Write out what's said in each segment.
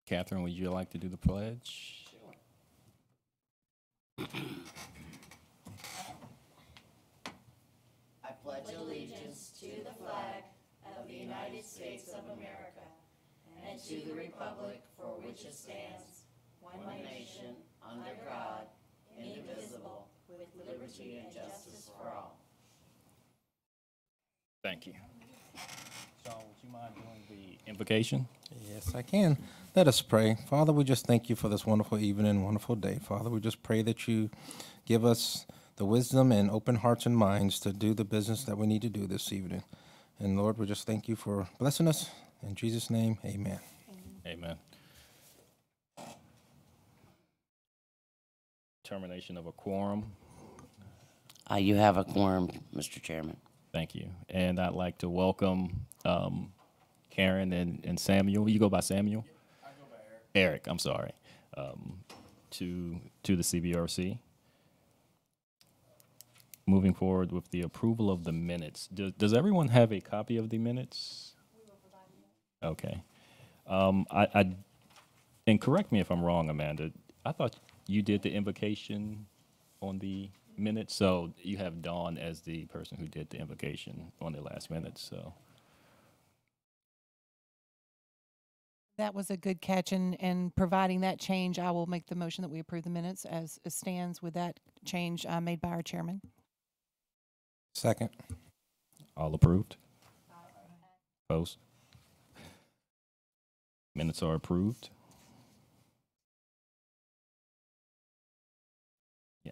Catherine, would you like to do the pledge? I pledge allegiance to the flag of the United States of America and to the republic for which it stands, one nation, under God, indivisible, with liberty and justice for all. Thank you. Sean, would you mind doing the invocation? Yes, I can. Let us pray. Father, we just thank you for this wonderful evening, wonderful day. Father, we just pray that you give us the wisdom and open hearts and minds to do the business that we need to do this evening. And Lord, we just thank you for blessing us. In Jesus' name, amen. Amen. Termination of a quorum. You have a quorum, Mr. Chairman. Thank you. And I'd like to welcome Karen and Samuel. You go by Samuel? I go by Eric. Eric, I'm sorry. To the CBRC. Moving forward with the approval of the minutes. Does everyone have a copy of the minutes? We will provide them. Okay. And correct me if I'm wrong, Amanda. I thought you did the invocation on the minutes, so you have Dawn as the person who did the invocation on the last minute. So that was a good catch, and providing that change, I will make the motion that we approve the minutes as it stands with that change made by our chairman. Second. all approved? Opposed? Minutes are approved. Yeah.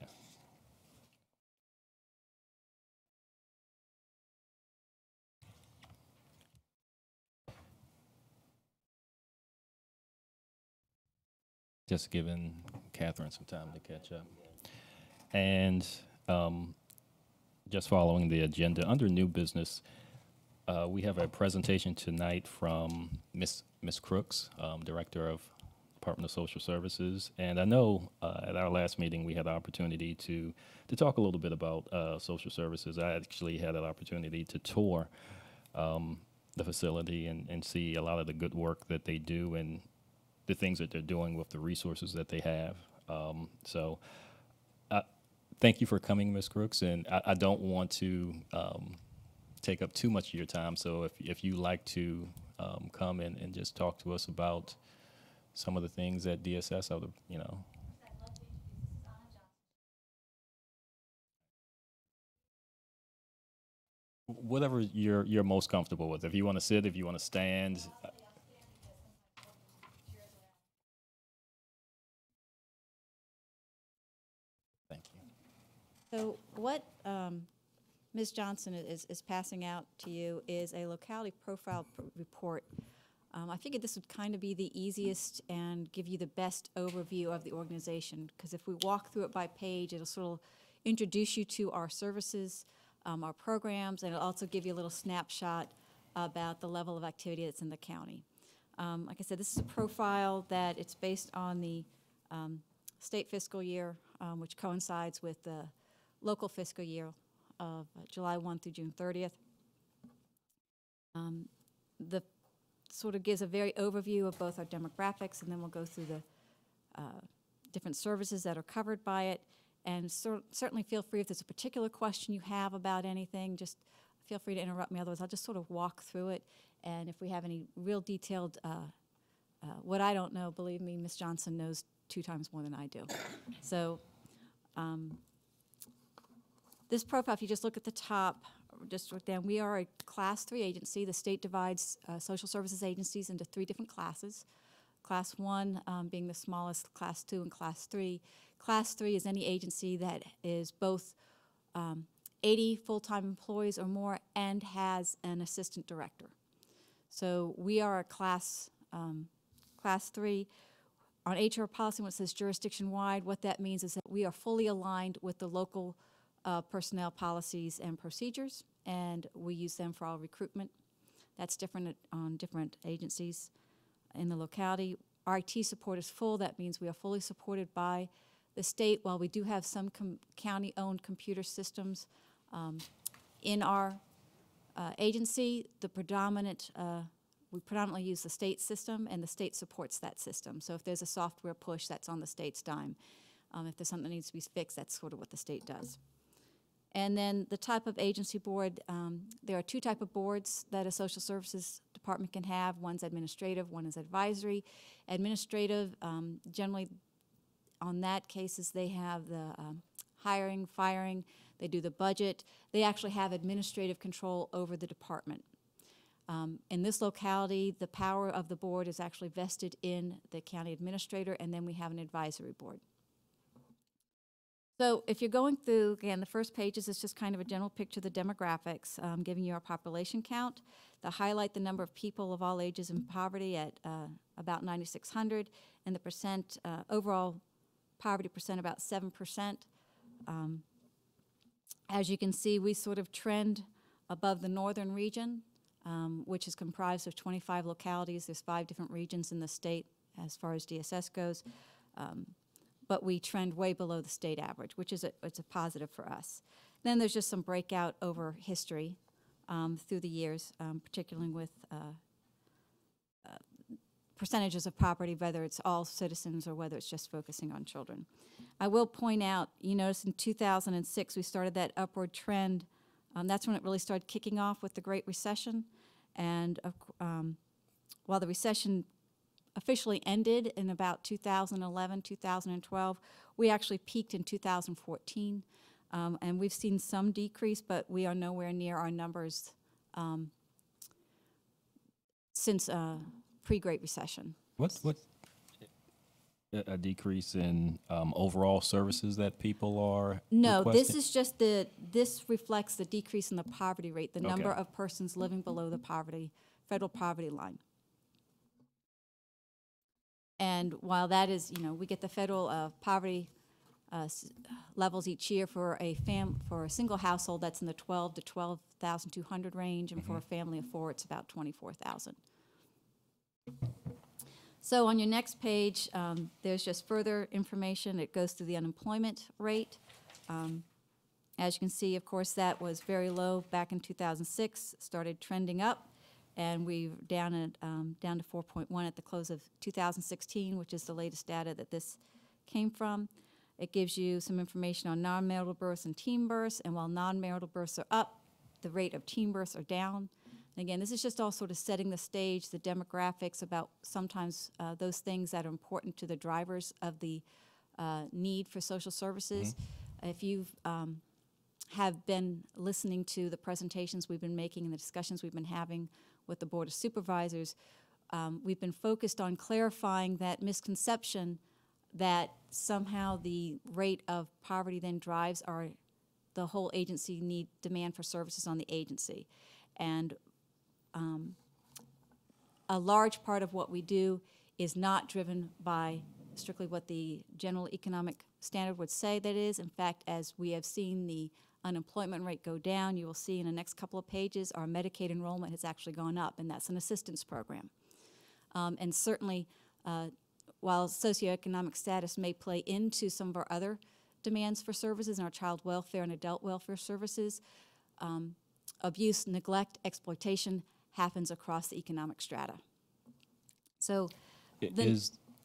Just giving Catherine some time to catch up. And just following the agenda, under new business, we have a presentation tonight from Miss Crooks, Director of Department of Social Services. And I know at our last meeting we had the opportunity to talk a little bit about social services. I actually had an opportunity to tour the facility and see a lot of the good work that they do and the things that they're doing with the resources that they have. So thank you for coming, Ms. Crooks, and I don't want to take up too much of your time, so if you like to come and just talk to us about some of the things at DSS, I would, whatever you're most comfortable with. If you want to sit, if you want to stand. Thank you. So what Ms. Johnson is passing out to you is a locality profile report. I figured this would kind of be the easiest and give you the best overview of the organization, because if we walk through it by page, it'll sort of introduce you to our services, our programs, and it'll also give you a little snapshot about the level of activity that's in the county. Like I said, this is a profile that it's based on the state fiscal year, which coincides with the local fiscal year of July 1 through June 30th. The sort of gives a very overview of both our demographics, and then we'll go through the different services that are covered by it. And certainly feel free, if there's a particular question you have about anything, just feel free to interrupt me. Otherwise, I'll just sort of walk through it. And if we have any real detailed, what I don't know, believe me, Ms. Johnson knows 2 times more than I do. So this profile, if you just look at the top, just look down, we are a Class 3 agency. The state divides social services agencies into 3 different classes. Class 1 being the smallest, Class 2 and Class 3. Class 3 is any agency that is both 80 full-time employees or more and has an assistant director. So we are a Class 3. On HR policy, when it says jurisdiction-wide, what that means is that we are fully aligned with the local personnel policies and procedures, and we use them for all recruitment. That's different on different agencies in the locality. Our IT support is full. That means we are fully supported by the state. While we do have some county-owned computer systems in our agency, the predominant we predominantly use the state system, and the state supports that system. So if there's a software push, that's on the state's dime. If there's something that needs to be fixed, that's sort of what the state does. And then the type of agency board, there are two type of boards that a social services department can have. One's administrative, one is advisory. Administrative, generally on that cases, they have the hiring, firing, they do the budget. They actually have administrative control over the department. In this locality, the power of the board is actually vested in the county administrator, and then we have an advisory board. So if you're going through, again, the first pages is just kind of a general picture of the demographics, giving you our population count. They highlight the number of people of all ages in poverty at about 9,600, and the percent, overall poverty percent about 7%. As you can see, we sort of trend above the northern region, which is comprised of 25 localities. There's 5 different regions in the state as far as DSS goes. But we trend way below the state average, which is it's a positive for us. Then there's just some breakout over history through the years, particularly with percentages of poverty, whether it's all citizens or whether it's just focusing on children. I will point out, you notice in 2006 we started that upward trend. That's when it really started kicking off with the Great Recession. And while the recession officially ended in about 2011, 2012. We actually peaked in 2014, and we've seen some decrease, but we are nowhere near our numbers since pre-Great Recession. What a decrease in overall services that people are No, requesting? this is just this reflects the decrease in the poverty rate, the number of persons living below the federal poverty line. And while that is, we get the federal poverty levels each year for a single household, that's in the 12 to 12,200 range, and for a family of 4, it's about 24,000. So on your next page, there's just further information. It goes through the unemployment rate. As you can see, of course, that was very low back in 2006, started trending up. And we're down to 4.1 at the close of 2016, which is the latest data that this came from. It gives you some information on non-marital births and teen births, and while non-marital births are up, the rate of teen births are down. And again, this is just all sort of setting the stage, the demographics about sometimes those things that are important to the drivers of the need for social services. If you've have been listening to the presentations we've been making and the discussions we've been having with the Board of Supervisors, we've been focused on clarifying that misconception that somehow the rate of poverty then drives the whole agency demand for services on the agency. And a large part of what we do is not driven by strictly what the general economic standard would say that is. In fact, as we have seen the unemployment rate go down, you will see in the next couple of pages our Medicaid enrollment has actually gone up, and that's an assistance program. And certainly, while socioeconomic status may play into some of our other demands for services in our child welfare and adult welfare services, abuse, neglect, exploitation happens across the economic strata. So,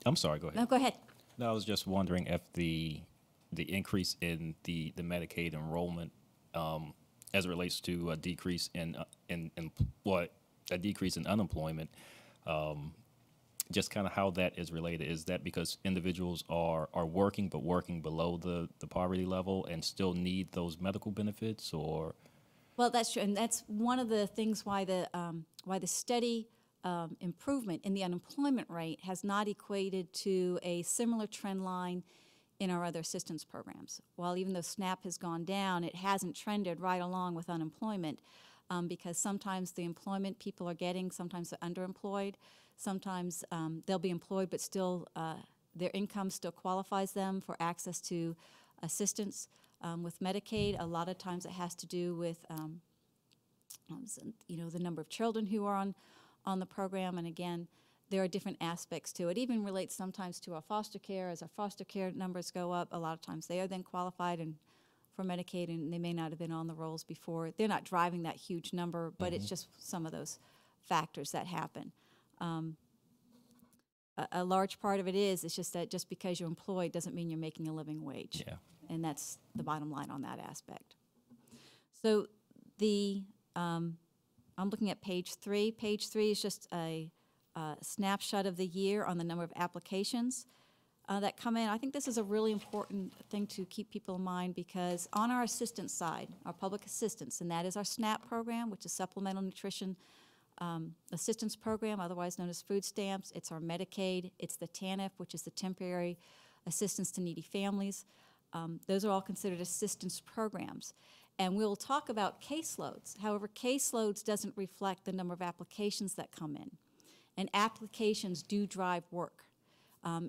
I'm sorry, go ahead. No, go ahead. No, I was just wondering if the increase in the Medicaid enrollment as it relates to a decrease in unemployment, just kind of how that is related. Is that because individuals are working but working below the poverty level and still need those medical benefits, or? Well, that's true, and that's one of the things why the steady improvement in the unemployment rate has not equated to a similar trend line in our other assistance programs. While even though SNAP has gone down, it hasn't trended right along with unemployment because sometimes the employment people are getting, sometimes they're underemployed, sometimes they'll be employed but still their income still qualifies them for access to assistance. With Medicaid, a lot of times it has to do with the number of children who are on the program, and again, there are different aspects to it. It even relates sometimes to our foster care. As our foster care numbers go up, a lot of times they are then qualified for Medicaid, and they may not have been on the rolls before. They're not driving that huge number, but it's just some of those factors that happen. A large part of it is, it's just that just because you're employed doesn't mean you're making a living wage. Yeah. And that's the bottom line on that aspect. So I'm looking at page 3. Page 3 is just a snapshot of the year on the number of applications that come in. I think this is a really important thing to keep people in mind, because on our assistance side, our public assistance, and that is our SNAP program, which is Supplemental Nutrition Assistance Program, otherwise known as food stamps. It's our Medicaid. It's the TANF, which is the Temporary Assistance to Needy Families. Those are all considered assistance programs. And we'll talk about caseloads. However, caseloads doesn't reflect the number of applications that come in. And applications do drive work.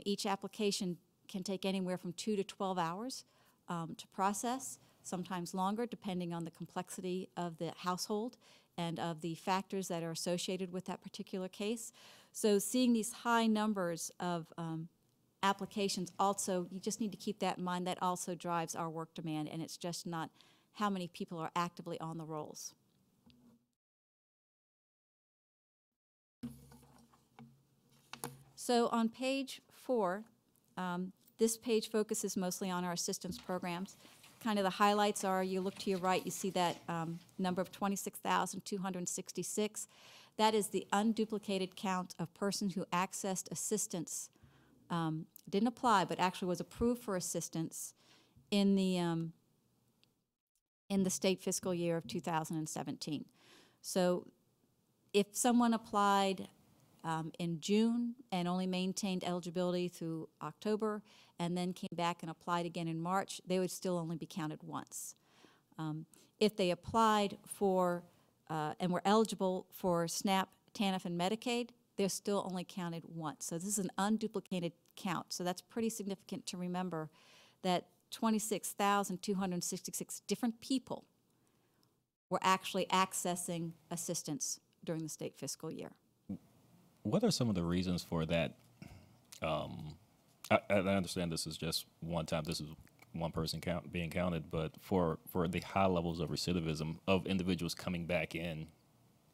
Each application can take anywhere from 2 to 12 hours to process, sometimes longer, depending on the complexity of the household and of the factors that are associated with that particular case. So seeing these high numbers of applications also, you just need to keep that in mind. That also drives our work demand, and it's just not how many people are actively on the rolls. So on page 4, this page focuses mostly on our assistance programs. Kind of the highlights are, you look to your right, you see that number of 26,266. That is the unduplicated count of persons who accessed assistance, didn't apply, but actually was approved for assistance in the state fiscal year of 2017. So if someone applied in June and only maintained eligibility through October and then came back and applied again in March, they would still only be counted once. If they applied for and were eligible for SNAP, TANF, and Medicaid, they're still only counted once. So this is an unduplicated count. So that's pretty significant to remember, that 26,266 different people were actually accessing assistance during the state fiscal year. What are some of the reasons for that? I understand this is just one time, this is one person being counted, but for the high levels of recidivism of individuals coming back in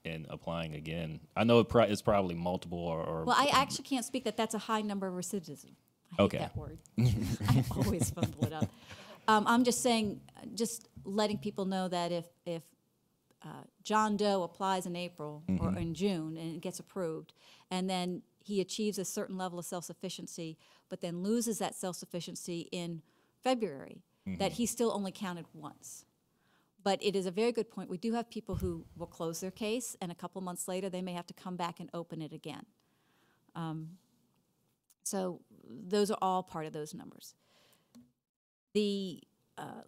and applying again, I know it's probably multiple or well, I actually can't speak that that's a high number of recidivism. I hate Okay. that word. I always fumble it up. I'm just saying, just letting people know that if John Doe applies in April or in June and it gets approved, and then he achieves a certain level of self-sufficiency, but then loses that self-sufficiency in February, that he's still only counted once. But it is a very good point. We do have people who will close their case, and a couple months later they may have to come back and open it again. So those are all part of those numbers. The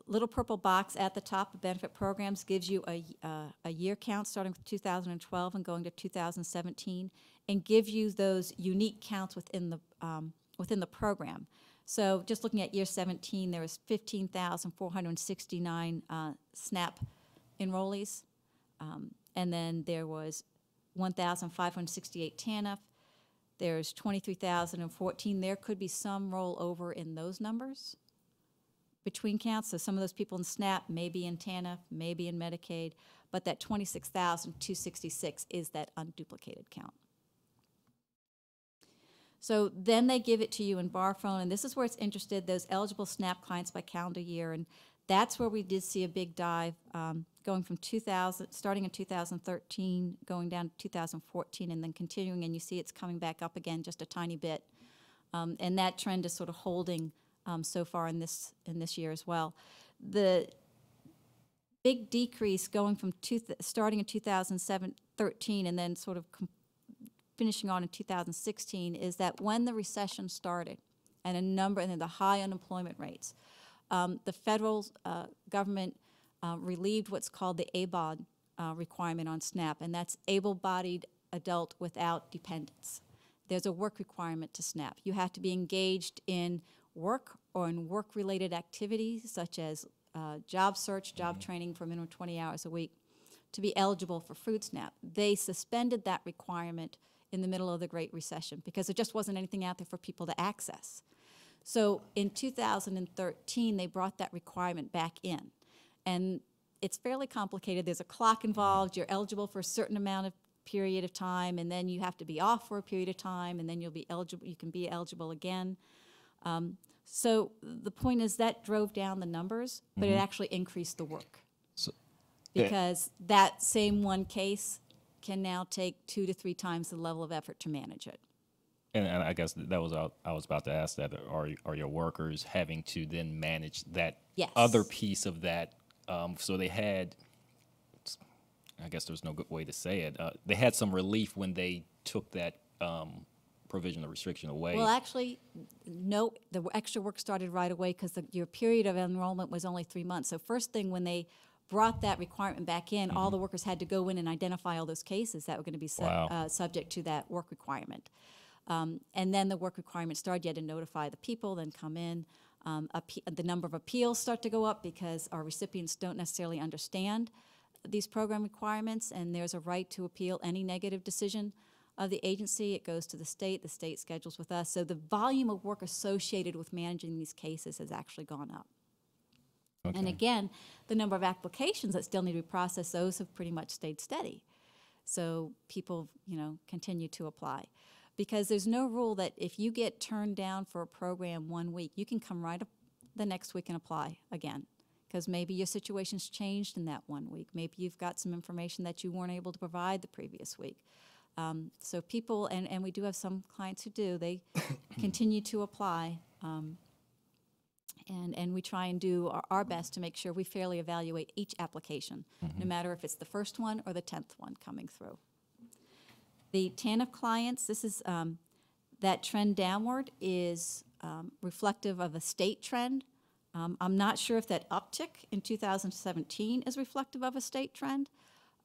little purple box at the top of benefit programs gives you a year count starting with 2012 and going to 2017, and gives you those unique counts within the program. So just looking at year 17, there was 15,469 SNAP enrollees, and then there was 1,568 TANF. There's 23,014. There could be some rollover in those numbers between counts. So some of those people in SNAP may be in TANF, may be in Medicaid, but that 26,266 is that unduplicated count. So then they give it to you in bar phone, and this is where it's interested, those eligible SNAP clients by calendar year, and that's where we did see a big dive, going from starting in 2013, going down to 2014, and then continuing, and you see it's coming back up again just a tiny bit, and that trend is sort of holding so far in this year as well. The big decrease going from starting in 2013 and then sort of finishing on in 2016 is that when the recession started and the high unemployment rates, the federal government relieved what's called the ABOD requirement on SNAP, and that's able-bodied adult without dependents. There's a work requirement to SNAP. You have to be engaged in work or in work-related activities such as job search, job training for a minimum of 20 hours a week to be eligible for food SNAP. They suspended that requirement in the middle of the Great Recession because there just wasn't anything out there for people to access. So in 2013, they brought that requirement back in. And it's fairly complicated. There's a clock involved. You're eligible for a certain amount of period of time, and then you have to be off for a period of time, and then you'll be eligible. You can be eligible again. So the point is that drove down the numbers, but it actually increased the work. So, Because that same one case can now take 2 to 3 times the level of effort to manage it. and I guess that was I was about to ask that. Are your workers having to then manage that Yes. other piece of that? So they had, I guess there's no good way to say it. They had some relief when they took that provision or restriction away. Well, actually, no, the extra work started right away because your period of enrollment was only 3 months. So first thing, when they brought that requirement back in, all the workers had to go in and identify all those cases that were going to be subject to that work requirement. And then the work requirement started. You had to notify the people, then come in. The number of appeals start to go up because our recipients don't necessarily understand these program requirements, and there's a right to appeal any negative decision of the agency. It goes to the state schedules with us. So the volume of work associated with managing these cases has actually gone up. Okay. And again, the number of applications that still need to be processed, those have pretty much stayed steady. So people, continue to apply. Because there's no rule that if you get turned down for a program 1 week, you can come right up the next week and apply again. Because maybe your situation's changed in that 1 week. Maybe you've got some information that you weren't able to provide the previous week. So people, and we do have some clients who do, they continue to apply. And we try and do our best to make sure we fairly evaluate each application, no matter if it's the first one or the 10th one coming through. The TANF clients, this is that trend downward is reflective of a state trend. I'm not sure if that uptick in 2017 is reflective of a state trend.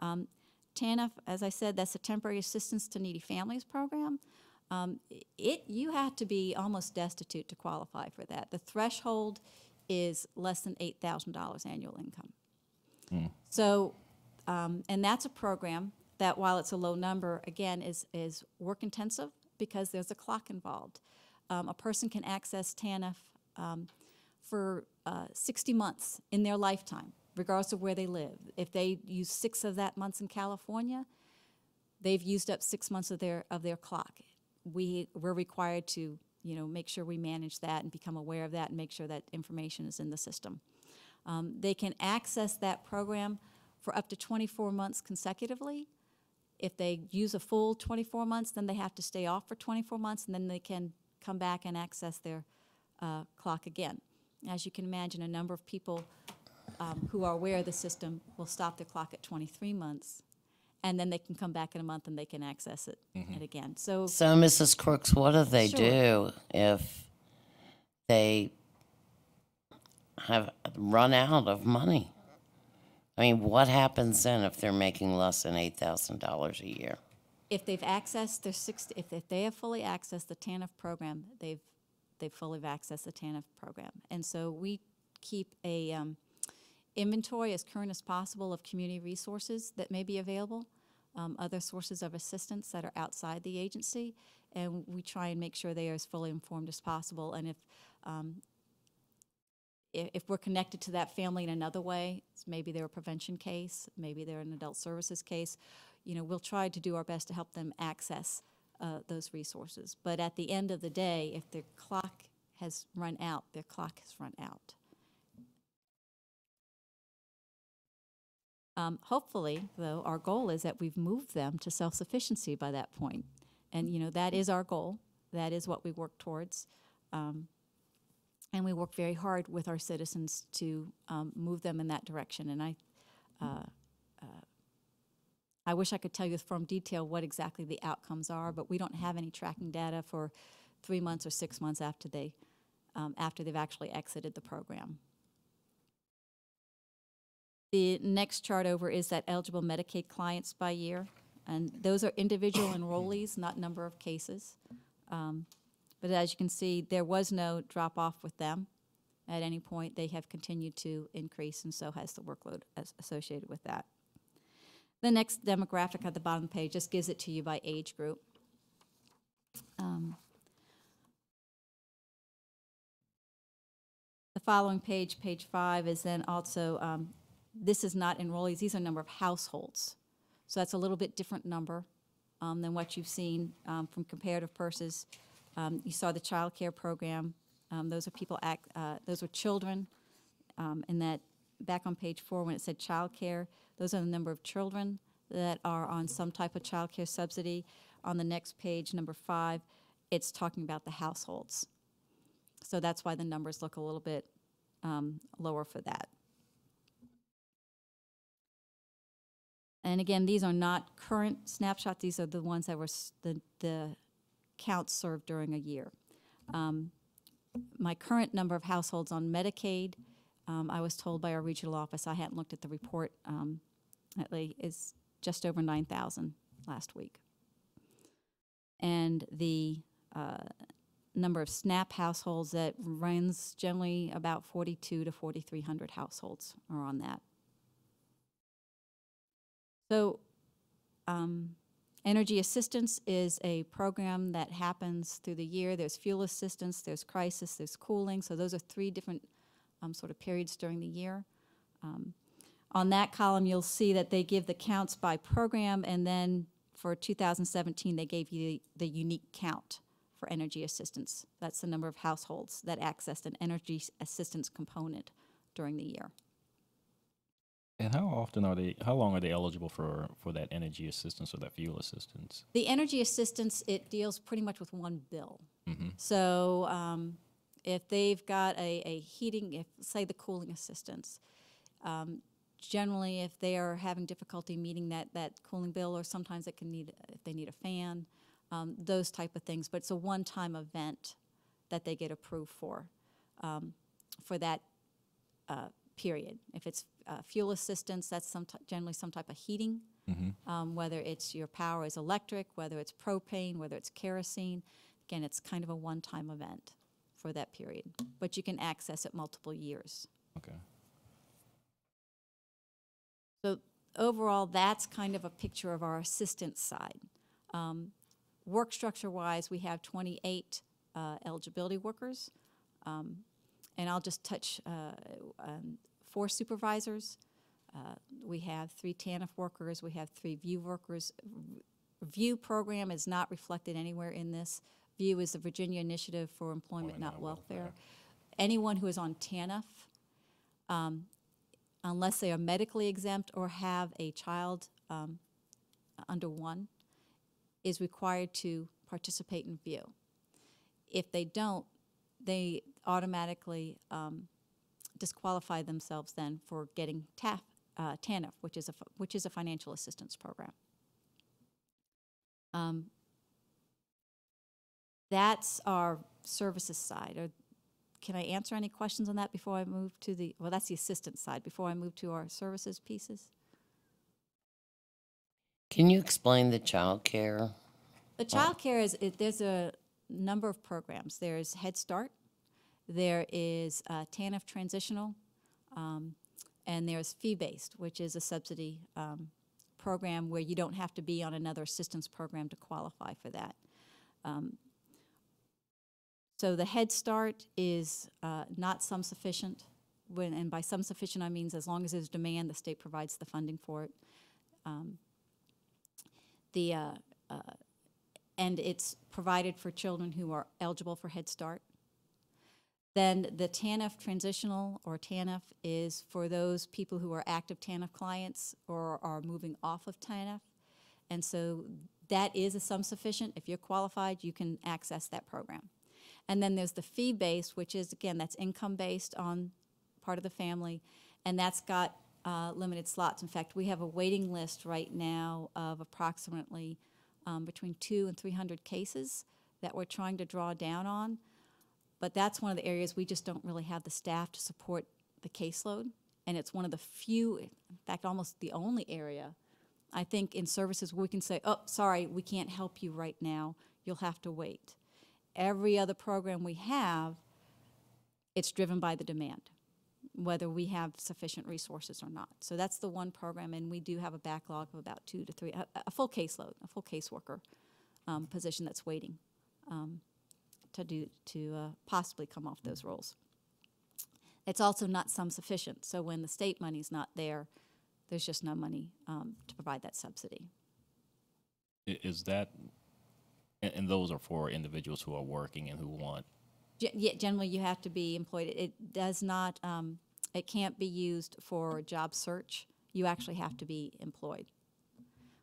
TANF, as I said, that's a Temporary Assistance to Needy Families program. You have to be almost destitute to qualify for that. The threshold is less than $8,000 annual income. So, and that's a program that, while it's a low number, again, is work intensive because there's a clock involved. A person can access TANF for 60 months in their lifetime, regardless of where they live. If they use 6 of that months in California, they've used up 6 months of their clock. We're required to, make sure we manage that and become aware of that and make sure that information is in the system. They can access that program for up to 24 months consecutively. If they use a full 24 months, then they have to stay off for 24 months, and then they can come back and access their clock again. As you can imagine, a number of people who are aware of the system will stop their clock at 23 months, and then they can come back in a month and they can access it again. So, Mrs. Crooks, what do they do if they have run out of money? I mean, what happens then if they're making less than $8,000 a year? if they've accessed their if they have fully accessed the TANF program, they've fully accessed the TANF program. And so we keep a inventory as current as possible of community resources that may be available, other sources of assistance that are outside the agency, and we try and make sure they are as fully informed as possible. And if we're connected to that family in another way, maybe they're a prevention case, maybe they're an adult services case, we'll try to do our best to help them access those resources. But at the end of the day, if their clock has run out, their clock has run out. Hopefully, though, our goal is that we've moved them to self-sufficiency by that point. And, that is our goal. That is what we work towards. And we work very hard with our citizens to move them in that direction. And I wish I could tell you with firm detail what exactly the outcomes are, but we don't have any tracking data for 3 months or 6 months after they've actually exited the program. The next chart over is that eligible Medicaid clients by year, and those are individual enrollees, not number of cases. But as you can see, there was no drop-off with them at any point. They have continued to increase, and so has the workload associated with that. The next demographic at the bottom of the page just gives it to you by age group. The following page, page 5, is then also, this is not enrollees, these are number of households. So that's a little bit different number than what you've seen from comparative purses. You saw the child care program. Those are those are children. And that back on page 4 when it said child care, those are the number of children that are on some type of child care subsidy. On the next page, number 5, it's talking about the households. So that's why the numbers look a little bit lower for that. And again, these are not current snapshots. These are the ones that were the counts served during a year. My current number of households on Medicaid, I was told by our regional office, I hadn't looked at the report, is just over 9,000 last week. And the number of SNAP households that runs generally about 4,200 to 4,300 households are on that. So energy assistance is a program that happens through the year. There's fuel assistance, there's crisis, there's cooling. So those are 3 different sort of periods during the year. On that column, you'll see that they give the counts by program, and then for 2017, they gave you the unique count for energy assistance. That's the number of households that accessed an energy assistance component during the year. And how long are they eligible for that energy assistance or that fuel assistance? The energy assistance, it deals pretty much with one bill. Mm-hmm. So if they've got a heating, say the cooling assistance, generally if they are having difficulty meeting that cooling bill, or sometimes if they need a fan, those type of things. But it's a one-time event that they get approved for that period. If it's fuel assistance, that's generally some type of heating, Mm-hmm. whether it's your power is electric, whether it's propane, whether it's kerosene. Again, it's kind of a one-time event for that period, but you can access it multiple years. Okay. So overall, that's kind of a picture of our assistance side. Work structure-wise, we have 28 eligibility workers, and I'll just touch 4 supervisors. We have 3 TANF workers. We have 3 VIEW workers. VIEW program is not reflected anywhere in this. VIEW is the Virginia Initiative for Employment, Not Welfare. Anyone who is on TANF, unless they are medically exempt or have a child under 1, is required to participate in VIEW. If they don't, they automatically disqualify themselves then for getting TANF, which is a financial assistance program. That's our services side. Can I answer any questions on that before I move to well, that's the assistance side, before I move to our services pieces? Can you explain the child care? The child care there's a number of programs. There's Head Start, there is TANF Transitional, and there's Fee-Based, which is a subsidy program where you don't have to be on another assistance program to qualify for that. So the Head Start is not sum sufficient, and by sum sufficient I mean as long as there's demand, the state provides the funding for it. And it's provided for children who are eligible for Head Start. Then the TANF Transitional, or TANF, is for those people who are active TANF clients or are moving off of TANF. And so that is a sum sufficient. If you're qualified, you can access that program. And then there's the fee-based, which is, again, that's income-based on part of the family, and that's got limited slots. In fact, we have a waiting list right now of approximately between 200 and 300 cases that we're trying to draw down on. But that's one of the areas we just don't really have the staff to support the caseload. And it's one of the few, in fact, almost the only area, I think, in services where we can say, oh, sorry, we can't help you right now. You'll have to wait. Every other program we have, it's driven by the demand, whether we have sufficient resources or not. So that's the one program, and we do have a backlog of about 2 to 3, a full caseload, a full caseworker position that's waiting to possibly come off those roles. It's also not sum sufficient, so when the state money's not there, there's just no money to provide that subsidy. Is that, and those are for individuals who are working and who want, Yeah, generally you have to be employed. It does not, it can't be used for job search. You actually have to be employed,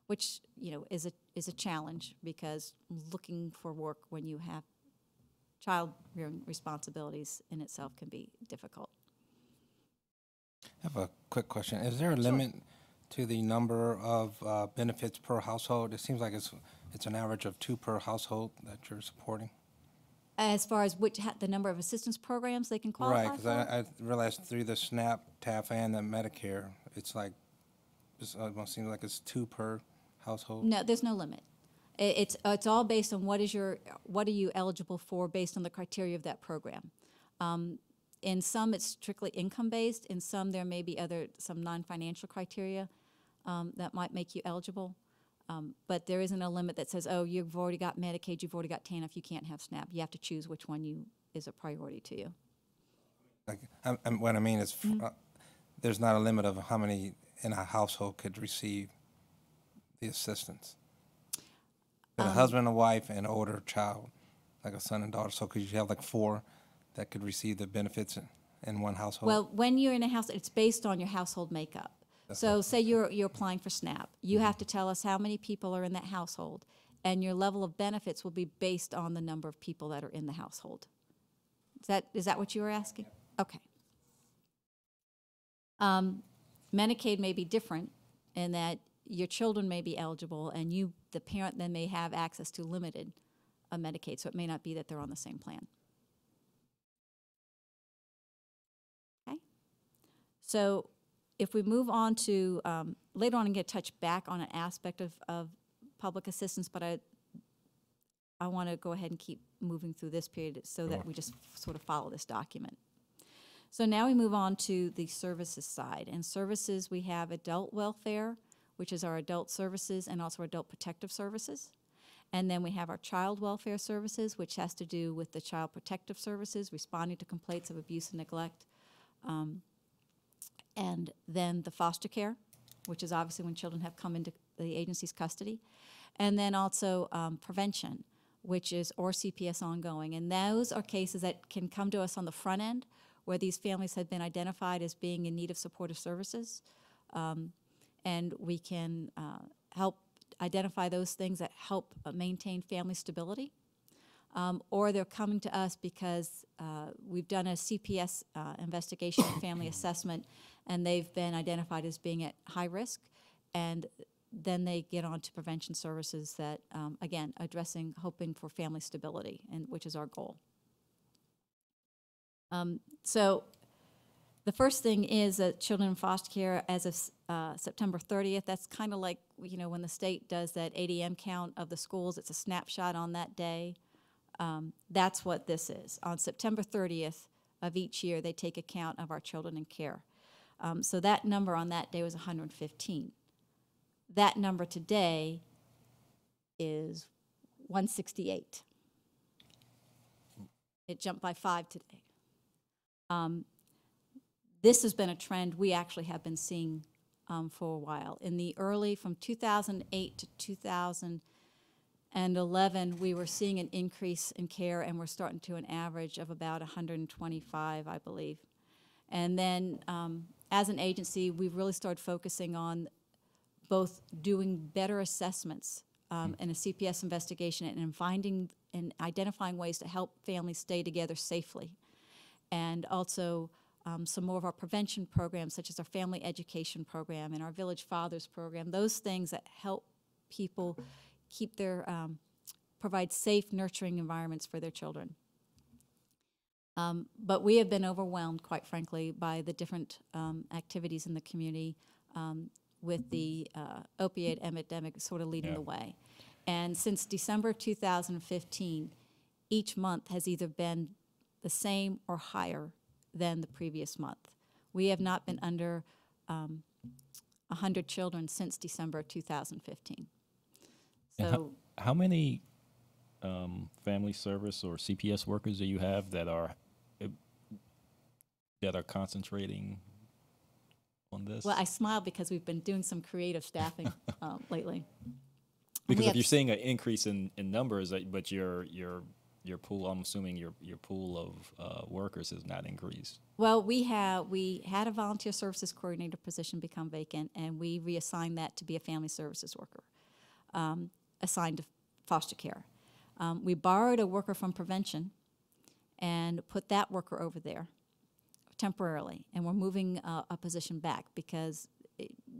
which, you know, is a challenge because looking for work when you have child rearing responsibilities in itself can be difficult. I have a quick question. Is there a limit to the number of benefits per household? It seems like it's an average of 2 per household that you're supporting. As far as the number of assistance programs they can qualify Right, because for? I realized through the SNAP, TAF, and the Medicare, it's like, it almost seems like it's 2 per household. No, there's no limit. It's all based on what are you eligible for based on the criteria of that program. In some, it's strictly income-based. In some, there may be some non-financial criteria that might make you eligible. But there isn't a limit that says, oh, you've already got Medicaid, you've already got TANF, you can't have SNAP. You have to choose which one is a priority to you. Like, what I mean is, there's not a limit of how many in a household could receive the assistance. But a husband, a wife, and an older child, like a son and daughter. So could you have like 4 that could receive the benefits in one household? Well, when you're in a house, it's based on your household makeup. So say you're applying for SNAP. You have to tell us how many people are in that household, and your level of benefits will be based on the number of people that are in the household. Is that what you were asking? Okay. Medicaid may be different in that your children may be eligible, and the parent, then may have access to limited Medicaid, so it may not be that they're on the same plan. Okay. So if we move on to, later on I'm going to touch back on an aspect of public assistance, but I want to go ahead and keep moving through this period so that we just sort of follow this document. So now we move on to the services side. And services, we have adult welfare, which is our adult services, and also adult protective services. And then we have our child welfare services, which has to do with the child protective services, responding to complaints of abuse and neglect. And then the foster care, which is obviously when children have come into the agency's custody. And then also prevention, which is or CPS ongoing. And those are cases that can come to us on the front end where these families have been identified as being in need of supportive services. And we can help identify those things that help maintain family stability. Or they're coming to us because we've done a CPS investigation and family assessment, and they've been identified as being at high risk, and then they get on to prevention services that, again, hoping for family stability, and which is our goal. So the first thing is that children in foster care as of September 30th, that's kind of like, you know, when the state does that ADM count of the schools, it's a snapshot on that day. That's what this is. On September 30th of each year, they take account of our children in care. So that number on that day was 115. That number today is 168. It jumped by 5 today. This has been a trend we actually have been seeing for a while. From 2008 to 2011, we were seeing an increase in care, and we're starting to an average of about 125, I believe. And then as an agency, we've really started focusing on both doing better assessments in a CPS investigation and finding and identifying ways to help families stay together safely. And also some more of our prevention programs, such as our family education program and our Village Fathers program, those things that help people keep provide safe, nurturing environments for their children. But we have been overwhelmed, quite frankly, by the different activities in the community with the opioid epidemic sort of leading the way. And since December 2015, each month has either been the same or higher than the previous month. We have not been under 100 children since December 2015. So, how many family service or CPS workers do you have that are concentrating on this? Well, I smile because we've been doing some creative staffing lately. Because we if have you're seeing an increase in numbers, but your pool, I'm assuming your pool of workers has not increased. Well, we had a volunteer services coordinator position become vacant, and we reassigned that to be a family services worker assigned to foster care. We borrowed a worker from prevention and put that worker over there temporarily, and we're moving a position back because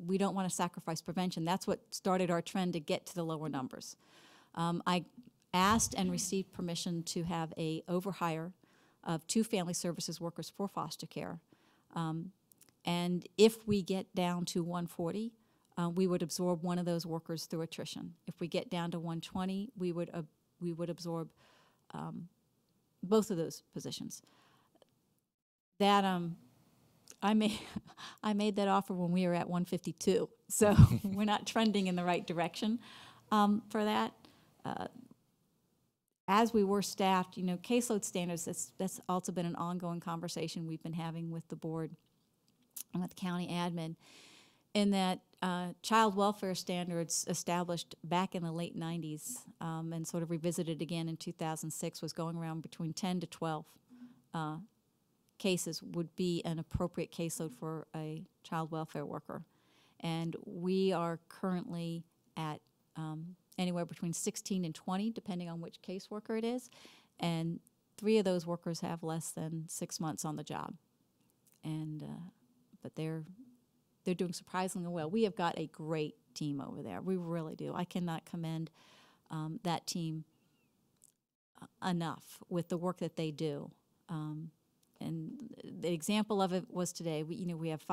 we don't want to sacrifice prevention. That's what started our trend to get to the lower numbers. I asked and received permission to have a overhire of 2 family services workers for foster care. And if we get down to 140, we would absorb one of those workers through attrition. If we get down to 120, we would absorb both of those positions. That I made that offer when we were at 152, so we're not trending in the right direction for that. As we were staffed, you know, caseload standards, that's also been an ongoing conversation we've been having with the board and with the county admin, in that child welfare standards established back in the late 90s and sort of revisited again in 2006 was going around between 10 to 12 cases would be an appropriate caseload for a child welfare worker. And we are currently at anywhere between 16 and 20, depending on which caseworker it is. And 3 of those workers have less than 6 months on the job. And but they're doing surprisingly well. We have got a great team over there. We really do. I cannot commend that team enough with the work that they do. And the example of it was today. We have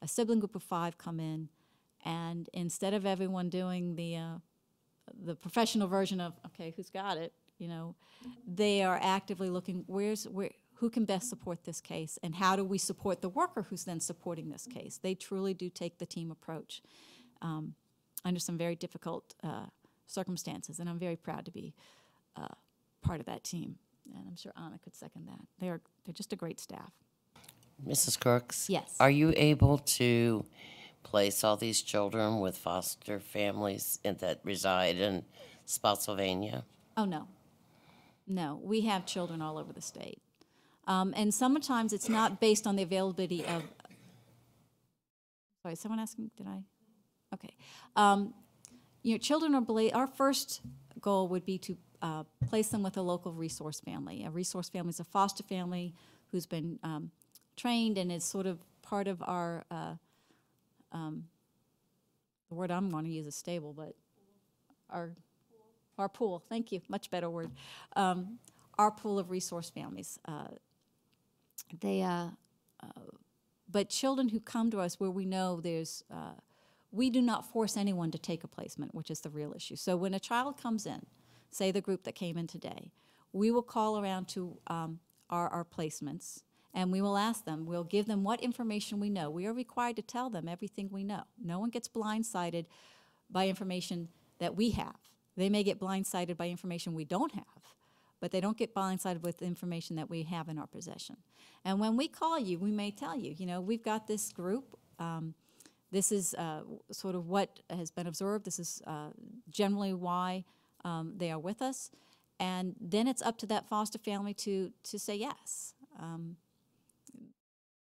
a sibling group of 5 come in, and instead of everyone doing the professional version of, okay, who's got it, they are actively looking who can best support this case, and how do we support the worker who's then supporting this case. They truly do take the team approach under some very difficult circumstances, and I'm very proud to be part of that team. And I'm sure Anna could second that. They're just a great staff. Mrs. Crooks? Yes. Are you able to place all these children with foster families that reside in Spotsylvania? Oh, no. No, we have children all over the state. And sometimes it's not based on the availability of, sorry, someone asking, did I? Okay. Children are, our first goal would be to place them with a local resource family. A resource family is a foster family who's been trained and is sort of part of our, the word I'm going to use is stable, but our pool, thank you, much better word. Our pool of resource families. But children who come to us where we know we do not force anyone to take a placement, which is the real issue. So when a child comes in, say the group that came in today, we will call around to our placements, and we will ask them, we'll give them what information we know. We are required to tell them everything we know. No one gets blindsided by information that we have. They may get blindsided by information we don't have, but they don't get blindsided with information that we have in our possession. And when we call you, we may tell you, we've got this group. This is sort of what has been observed. This is generally why they are with us. And then it's up to that foster family to say yes.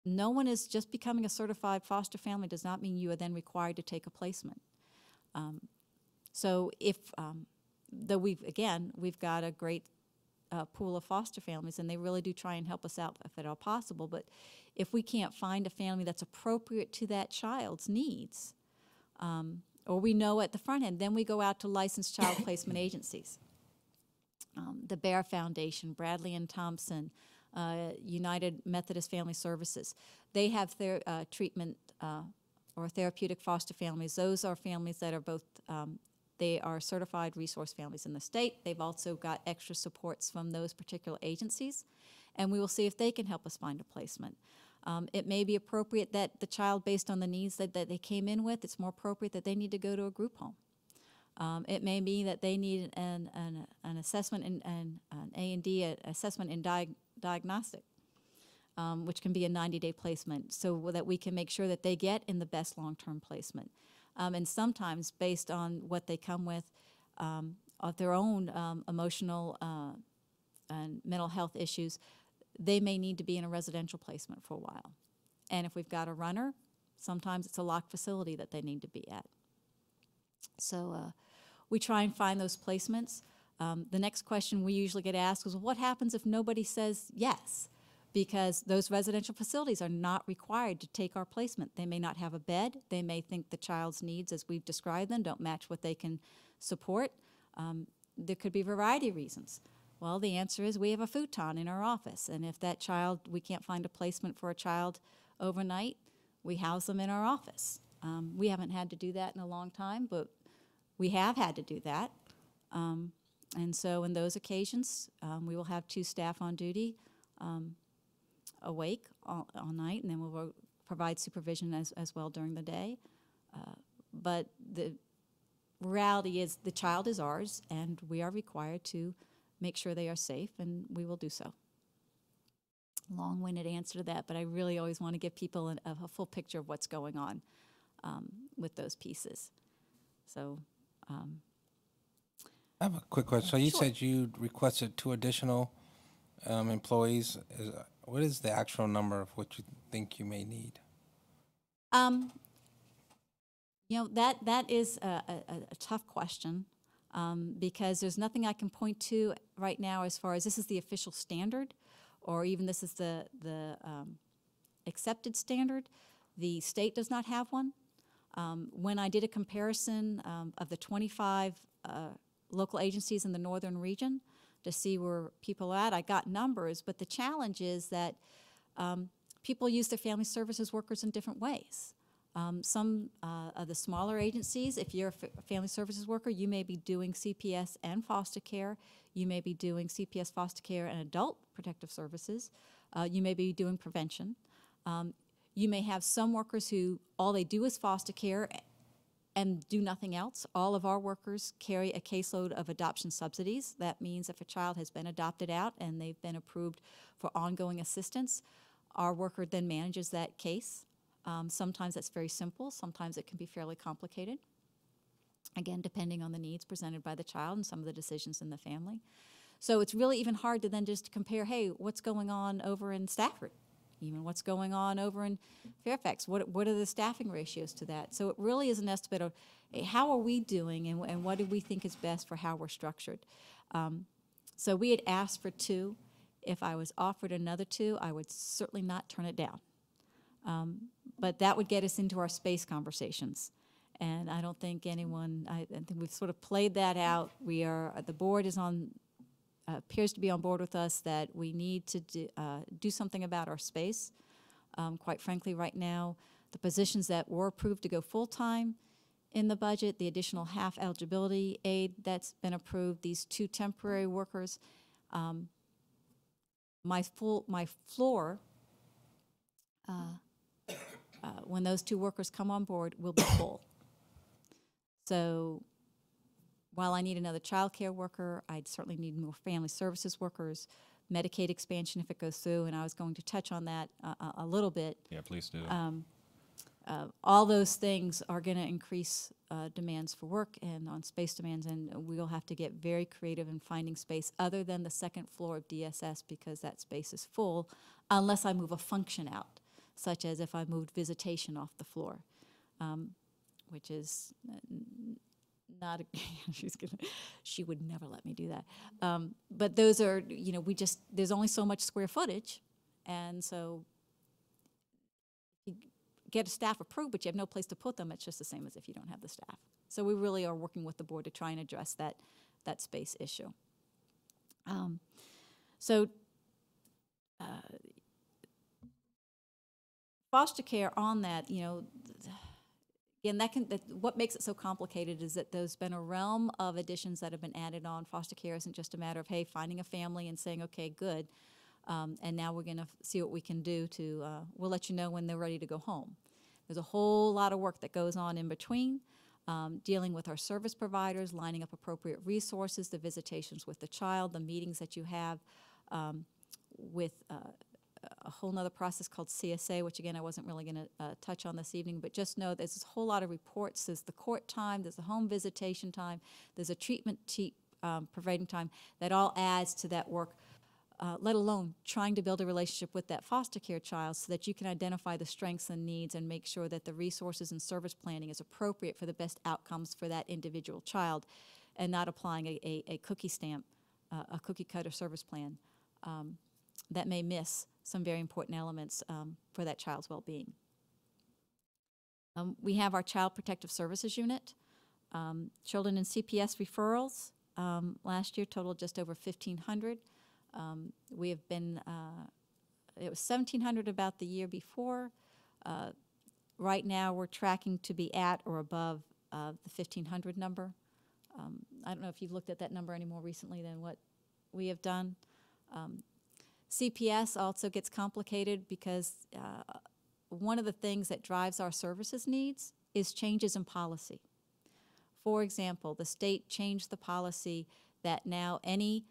No one is just becoming a certified foster family does not mean you are then required to take a placement. So if, though we've got a great pool of foster families, and they really do try and help us out if at all possible, but if we can't find a family that's appropriate to that child's needs, or we know at the front end, then we go out to licensed child placement agencies. The Bear Foundation, Bradley and Thompson, United Methodist Family Services. They have their treatment or therapeutic foster families. Those are families that are both, they are certified resource families in the state. They've also got extra supports from those particular agencies, and we will see if they can help us find a placement. It may be appropriate that the child, based on the needs that they came in with, it's more appropriate that they need to go to a group home. It may be that they need an assessment and an A&D assessment in diagnostic. which can be a 90-day placement, so that we can make sure that they get in the best long-term placement. And sometimes, based on what they come with of their own emotional and mental health issues, they may need to be in a residential placement for a while. And if we've got a runner, sometimes it's a locked facility that they need to be at. So we try and find those placements. The next question we usually get asked is, well, what happens if nobody says yes? Because those residential facilities are not required to take our placement. They may not have a bed. They may think the child's needs, as we've described them, don't match what they can support. There could be a variety of reasons. Well, the answer is we have a futon in our office, and if that child, we can't find a placement for a child overnight, we house them in our office. We haven't had to do that in a long time, but we have had to do that. And so in those occasions, we will have 2 staff on duty awake all night, and then we'll provide supervision as well during the day. But the reality is the child is ours, and we are required to make sure they are safe, and we will do so. Long-winded answer to that, but I really always want to give people a full picture of what's going on with those pieces. So I have a quick question. So you Sure. said you requested 2 additional employees. What is the actual number of what you think you may need? You know, that is a tough question because there's nothing I can point to right now as far as this is the official standard, or even this is the accepted standard. The state does not have one. When I did a comparison of the 25 local agencies in the northern region to see where people are at, I got numbers, but the challenge is that people use their family services workers in different ways. Some of the smaller agencies, if you're a family services worker, you may be doing CPS and foster care. You may be doing CPS, foster care, and adult protective services. You may be doing prevention. You may have some workers who all they do is foster care and do nothing else. All of our workers carry a caseload of adoption subsidies. That means if a child has been adopted out and they've been approved for ongoing assistance, our worker then manages that case. Sometimes that's very simple. Sometimes it can be fairly complicated. Again, depending on the needs presented by the child and some of the decisions in the family. So it's really even hard to then just compare, hey, what's going on over in Stafford? Even what's going on over in Fairfax? What are the staffing ratios to that? So it really is an estimate of hey, how are we doing and what do we think is best for how we're structured. So we had asked for 2. If I was offered another 2, I would certainly not turn it down. But that would get us into our space conversations. And I don't think anyone, I think we've sort of played that out. We are, the board is on, appears to be on board with us that we need to do something about our space. Quite frankly, right now, the positions that were approved to go full-time in the budget, the additional half eligibility aid that's been approved, these 2 temporary workers, my floor, when those 2 workers come on board, will be full. So while I need another child care worker, I'd certainly need more family services workers, Medicaid expansion if it goes through, and I was going to touch on that a little bit. Yeah, please do. All those things are going to increase demands for work and on space demands, and we'll have to get very creative in finding space other than the 2nd floor of DSS because that space is full, unless I move a function out, such as if I moved visitation off the floor, which is not, she would never let me do that. But those are, you know, there's only so much square footage, and so you get a staff approved, but you have no place to put them, it's just the same as if you don't have the staff. So we really are working with the board to try and address that space issue. Foster care on that, you know, again, what makes it so complicated is that there's been a realm of additions that have been added on. Foster care isn't just a matter of, hey, finding a family and saying, okay, good, and now we're going to see what we can do to, we'll let you know when they're ready to go home. There's a whole lot of work that goes on in between, dealing with our service providers, lining up appropriate resources, the visitations with the child, the meetings that you have with a whole nother process called CSA, which again I wasn't really going to touch on this evening, but just know there's a whole lot of reports. There's the court time, there's the home visitation time, there's a treatment providing time that all adds to that work, let alone trying to build a relationship with that foster care child so that you can identify the strengths and needs and make sure that the resources and service planning is appropriate for the best outcomes for that individual child, and not applying a cookie stamp, a cookie cutter service plan that may miss some very important elements for that child's well-being. We have our Child Protective Services Unit. Children in CPS referrals last year totaled just over 1,500. We have been, it was 1,700 about the year before. Right now we're tracking to be at or above the 1,500 number. I don't know if you've looked at that number any more recently than what we have done. CPS also gets complicated because one of the things that drives our services needs is changes in policy. For example, the state changed the policy that now any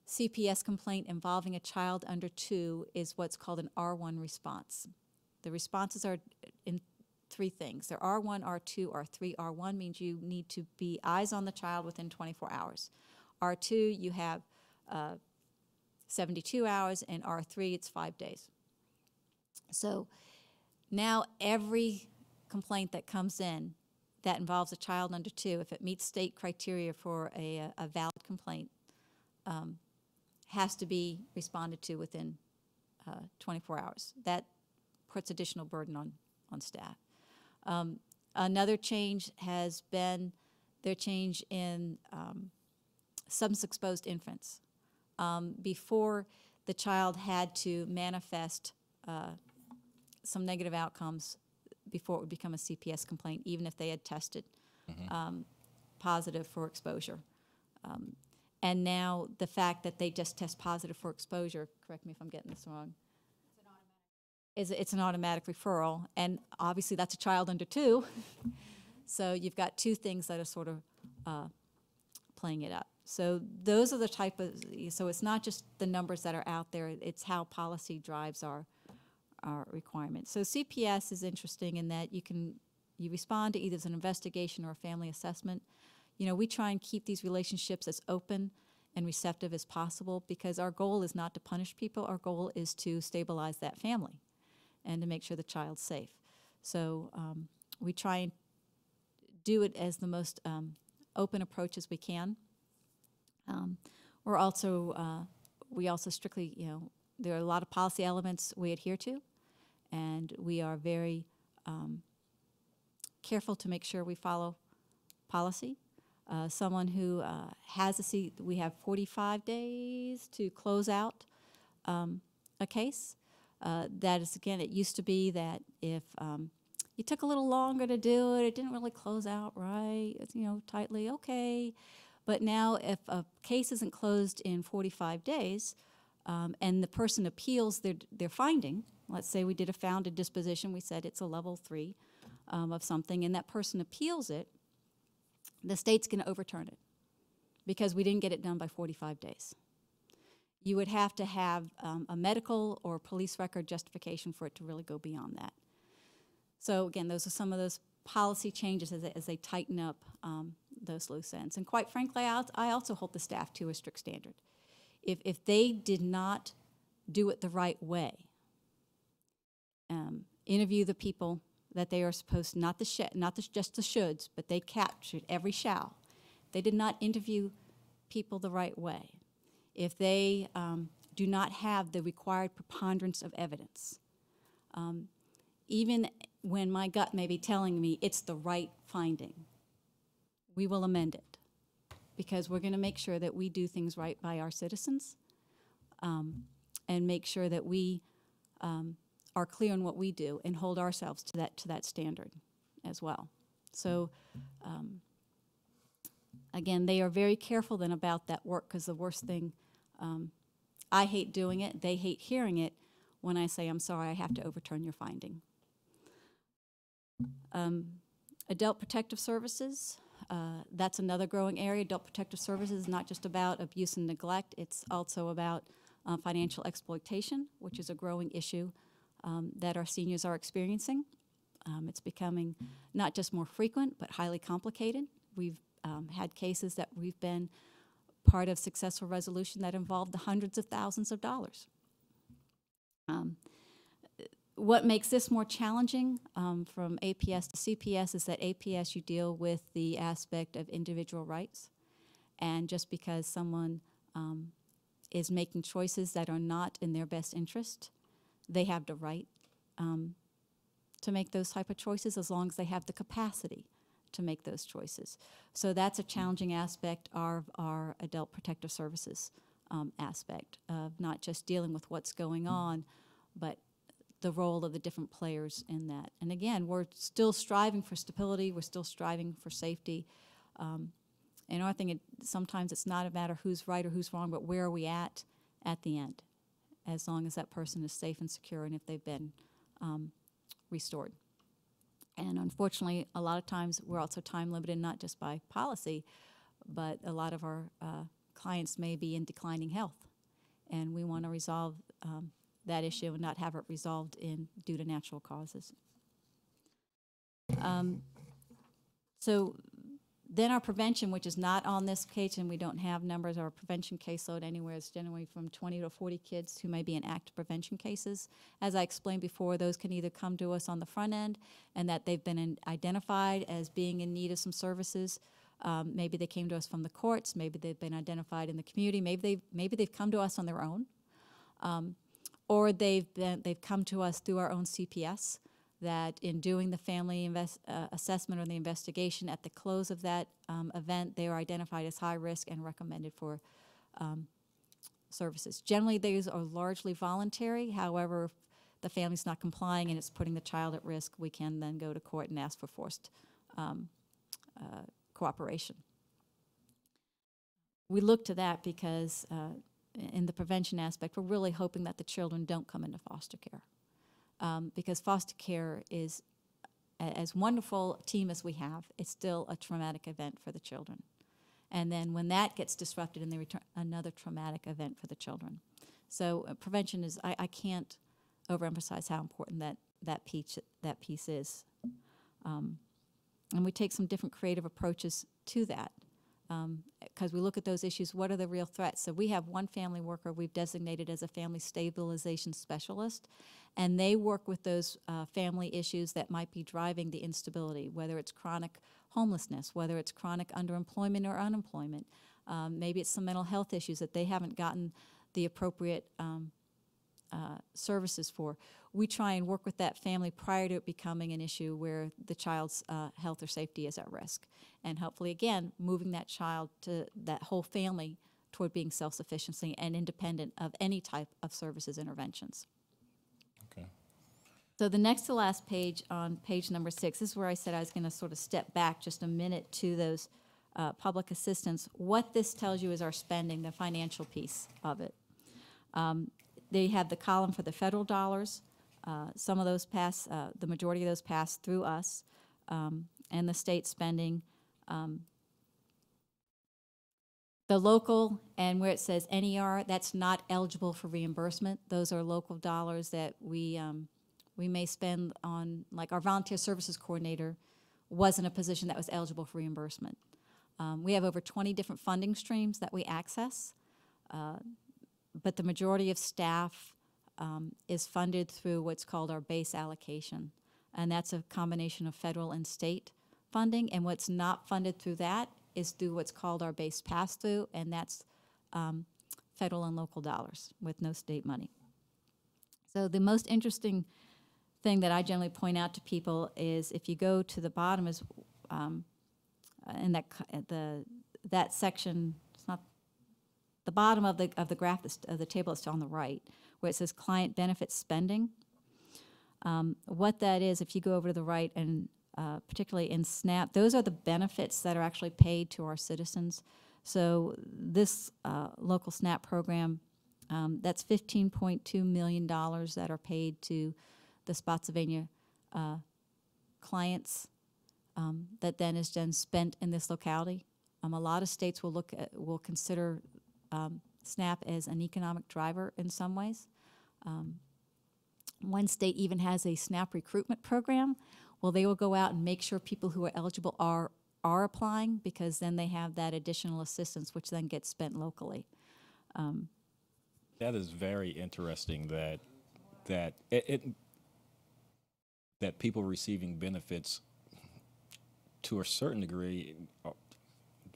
CPS complaint involving a child under 2 is what's called an R1 response. The responses are in 3 things. They're R1, R2, R3. R1 means you need to be eyes on the child within 24 hours. R2, you have 72 hours, and R3, it's 5 days. So now every complaint that comes in that involves a child under 2, if it meets state criteria for a valid complaint, has to be responded to within 24 hours. That puts additional burden on staff. Another change has been their change in substance-exposed infants. Before, the child had to manifest some negative outcomes before it would become a CPS complaint, even if they had tested positive for exposure. And now the fact that they just test positive for exposure, correct me if I'm getting this wrong, it's an automatic referral, and obviously that's a child under 2. So you've got 2 things that are sort of playing it up. So those are the type of, so it's not just the numbers that are out there, it's how policy drives our requirements. So CPS is interesting in that you respond to either as an investigation or a family assessment. You know, we try and keep these relationships as open and receptive as possible because our goal is not to punish people, our goal is to stabilize that family and to make sure the child's safe. So we try and do it as the most open approach as we can. We also strictly, you know, there are a lot of policy elements we adhere to, and we are very careful to make sure we follow policy. Someone who has a seat, we have 45 days to close out a case. That is, again, it used to be that if you took a little longer to do it, it didn't really close out right, you know, tightly, okay. But now if a case isn't closed in 45 days and the person appeals their finding, let's say we did a founded disposition, we said it's a level 3 of something, and that person appeals it, the state's going to overturn it because we didn't get it done by 45 days. You would have to have a medical or police record justification for it to really go beyond that. So again, those are some of those policy changes as they tighten up those loose ends. And quite frankly, I also hold the staff to a strict standard. If they did not do it the right way, interview the people that they are supposed to, not just the shoulds, but they captured every shall. They did not interview people the right way. If they do not have the required preponderance of evidence, even when my gut may be telling me it's the right finding, we will amend it because we're going to make sure that we do things right by our citizens and make sure that we are clear on what we do and hold ourselves to that standard as well. So again, they are very careful then about that work because the worst thing, I hate doing it, they hate hearing it when I say, I'm sorry, I have to overturn your finding. Adult Protective Services, that's another growing area. Adult Protective Services is not just about abuse and neglect, it's also about financial exploitation, which is a growing issue that our seniors are experiencing. It's becoming not just more frequent, but highly complicated. We've had cases that we've been part of successful resolution that involved the hundreds of thousands of dollars. What makes this more challenging from APS to CPS is that APS, you deal with the aspect of individual rights. And just because someone is making choices that are not in their best interest, they have the right to make those type of choices as long as they have the capacity to make those choices. So that's a challenging aspect of our adult protective services aspect of not just dealing with what's going on, but the role of the different players in that. And again, we're still striving for stability, we're still striving for safety. And our thing, sometimes it's not a matter who's right or who's wrong, but where are we at the end, as long as that person is safe and secure and if they've been restored. And unfortunately, a lot of times we're also time limited, not just by policy, but a lot of our clients may be in declining health. And we want to resolve that issue and not have it resolved due to natural causes. So then our prevention, which is not on this page, and we don't have numbers, our prevention caseload anywhere is generally from 20 to 40 kids who may be in active prevention cases. As I explained before, those can either come to us on the front end and that they've been identified as being in need of some services. Maybe they came to us from the courts, maybe they've been identified in the community, maybe they've come to us on their own, or they've come to us through our own CPS, that in doing the family assessment or the investigation at the close of that event, they are identified as high risk and recommended for services. Generally, these are largely voluntary. However, if the family's not complying and it's putting the child at risk, we can then go to court and ask for forced cooperation. We look to that because in the prevention aspect, we're really hoping that the children don't come into foster care. Because foster care is, as wonderful a team as we have, it's still a traumatic event for the children. And then when that gets disrupted, and they return, another traumatic event for the children. So prevention is, I can't overemphasize how important that piece is. And we take some different creative approaches to that. Because we look at those issues, what are the real threats? So we have one family worker we've designated as a family stabilization specialist, and they work with those family issues that might be driving the instability, whether it's chronic homelessness, whether it's chronic underemployment or unemployment. Maybe it's some mental health issues that they haven't gotten the appropriate services for. We try and work with that family prior to it becoming an issue where the child's health or safety is at risk. And hopefully, again, moving that child to that whole family toward being self-sufficiency and independent of any type of services interventions. Okay. So the next to last page on page number 6 is where I said I was going to sort of step back just a minute to those public assistance. What this tells you is our spending, the financial piece of it. They have the column for the federal dollars. Some of those pass, the majority of those pass through us, and the state spending. The local, and where it says NER, that's not eligible for reimbursement. Those are local dollars that we may spend on, like our volunteer services coordinator was in a position that was eligible for reimbursement. We have over 20 different funding streams that we access, but the majority of staff is funded through what's called our base allocation, and that's a combination of federal and state funding, and what's not funded through that is through what's called our base pass-through, and that's federal and local dollars with no state money. So the most interesting thing that I generally point out to people is if you go to the bottom is in that section, it's not the bottom of the graph of the table is on the right, where it says client benefit spending. What that is, if you go over to the right and particularly in SNAP, those are the benefits that are actually paid to our citizens. So this local SNAP program, that's $15.2 million that are paid to the Spotsylvania clients that then is then spent in this locality. A lot of states will consider SNAP as an economic driver in some ways. One state even has a SNAP recruitment program. Well, they will go out and make sure people who are eligible are applying, because then they have that additional assistance, which then gets spent locally. That is very interesting that people receiving benefits to a certain degree are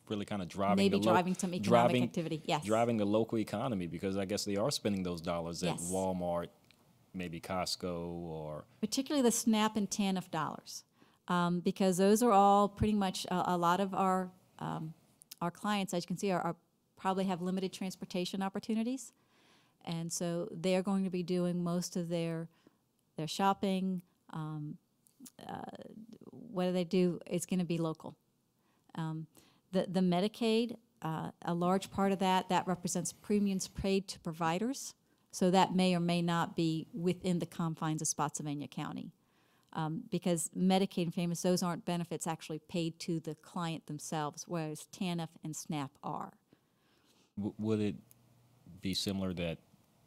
really kind of driving Maybe the driving some economic activity, yes. driving the local economy, because I guess they are spending those dollars at Yes. Walmart, maybe Costco, or Particularly the SNAP and TANF dollars, because those are all pretty much a lot of our clients, as you can see, are probably have limited transportation opportunities, and so they are going to be doing most of their shopping. What do they do? It's going to be local. The Medicaid, a large part of that represents premiums paid to providers. So that may or may not be within the confines of Spotsylvania County. Because Medicaid and FAMUS, those aren't benefits actually paid to the client themselves, whereas TANF and SNAP are. would it be similar that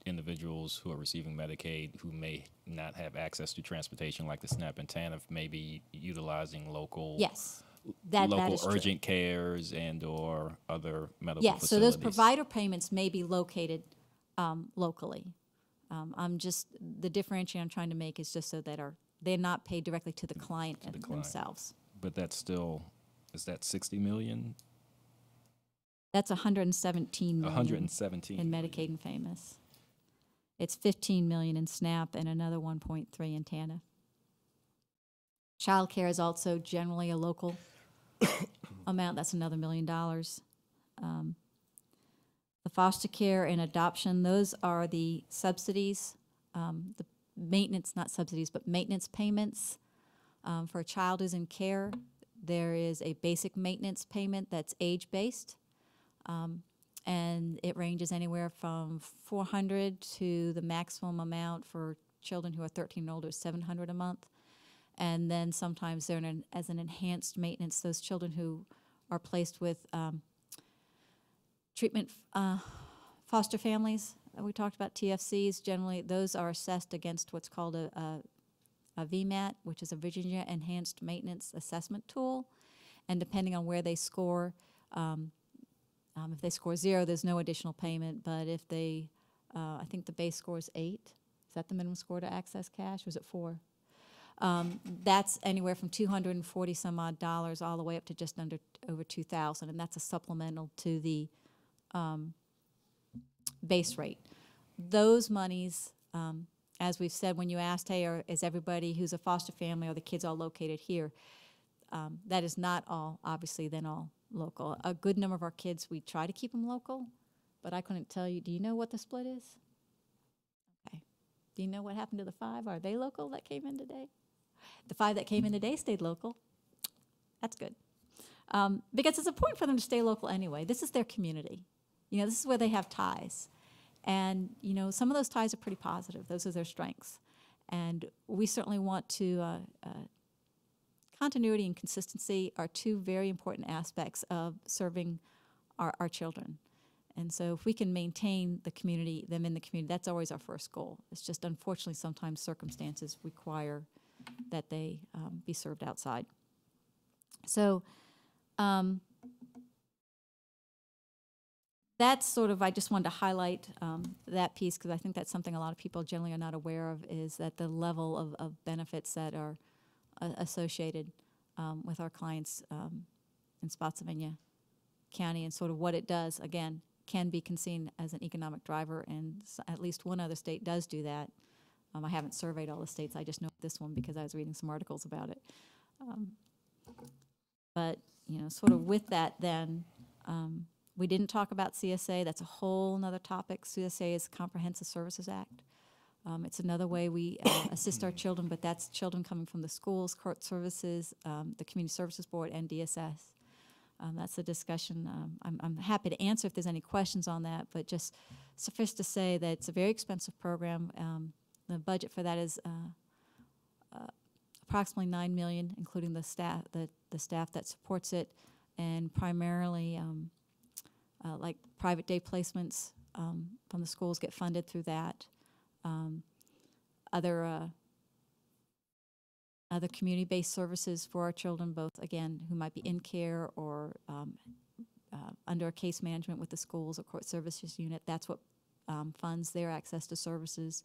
individuals who are receiving Medicaid who may not have access to transportation like the SNAP and TANF may be utilizing local Yes, that local is true. urgent cares and or other medical Yes, so facilities? those provider payments may be located locally. The differentiation I'm trying to make is just so that they're not paid directly to the client themselves. But that's still, is that 60 million? That's 117 million 117 in million. Medicaid and FAMUS. It's 15 million in SNAP and another 1.3 in TANF. Child care is also generally a local amount. That's another $1 million. The foster care and adoption, those are the subsidies, the maintenance, not subsidies, but maintenance payments. For a child who's in care, there is a basic maintenance payment that's age-based. And it ranges anywhere from $400 to the maximum amount for children who are 13 and older is $700 a month. And then sometimes they're as an enhanced maintenance, those children who are placed with treatment foster families. We talked about TFCs. Generally, those are assessed against what's called a VMAT, which is a Virginia Enhanced Maintenance Assessment Tool. And depending on where they score, if they score 0, there's no additional payment. But if they, I think the base score is 8. Is that the minimum score to access cash, or is it 4? That's anywhere from $240 some odd all the way up to just over $2,000, and that's a supplemental to the base rate. Those monies, as we've said, when you asked, hey, is everybody who's a foster family, are the kids all located here? That is not all, obviously, then all local. A good number of our kids, we try to keep them local, but I couldn't tell you. Do you know what the split is? Okay. Do you know what happened to the 5? Are they local that came in today? The 5 that came in today stayed local. That's good. Because it's important for them to stay local anyway. This is their community. You know, this is where they have ties. And, you know, some of those ties are pretty positive. Those are their strengths. And we certainly want to, continuity and consistency are 2 very important aspects of serving our children. And so if we can maintain them in the community, that's always our first goal. It's just unfortunately sometimes circumstances require that they be served outside. So that's sort of, I just wanted to highlight that piece, because I think that's something a lot of people generally are not aware of, is that the level of benefits that are associated with our clients in Spotsylvania County, and sort of what it does, again, can be seen as an economic driver, and at least one other state does do that. I haven't surveyed all the states. I just know this one because I was reading some articles about it. But, you know, sort of with that then, we didn't talk about CSA. That's a whole nother topic. CSA is Comprehensive Services Act. It's another way we assist our children, but that's children coming from the schools, court services, the Community Services Board, and DSS. That's a discussion. I'm happy to answer if there's any questions on that, but just suffice to say that it's a very expensive program. The budget for that is approximately $9 million, including the staff, the staff that supports it, and primarily like private day placements from the schools get funded through that. Other community-based services for our children, both, again, who might be in care or under case management with the schools or court services unit. That's what funds their access to services.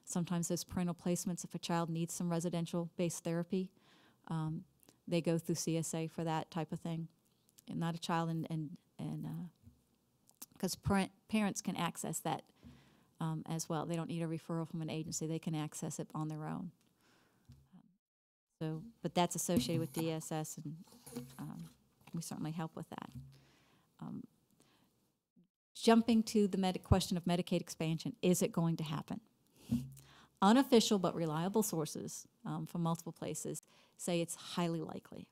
Sometimes there's parental placements if a child needs some residential-based therapy. They go through CSA for that type of thing. And not a child because parents can access that as well. They don't need a referral from an agency. They can access it on their own. So, but that's associated with DSS, and we certainly help with that. Jumping to the question of Medicaid expansion, is it going to happen? Unofficial but reliable sources from multiple places say it's highly likely.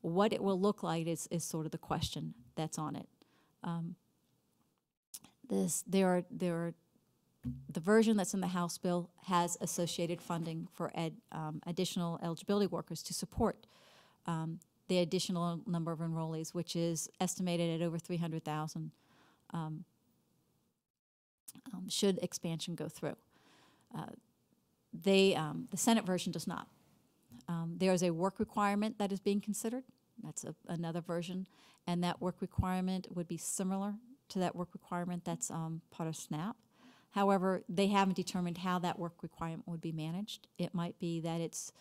What it will look like is sort of the question that's on it. The version that's in the House bill has associated funding for additional eligibility workers to support the additional number of enrollees, which is estimated at over 300,000 should expansion go through. The Senate version does not. There is a work requirement that is being considered. That's another version, and that work requirement would be similar to that work requirement that's part of SNAP. However, they haven't determined how that work requirement would be managed. It might be that it's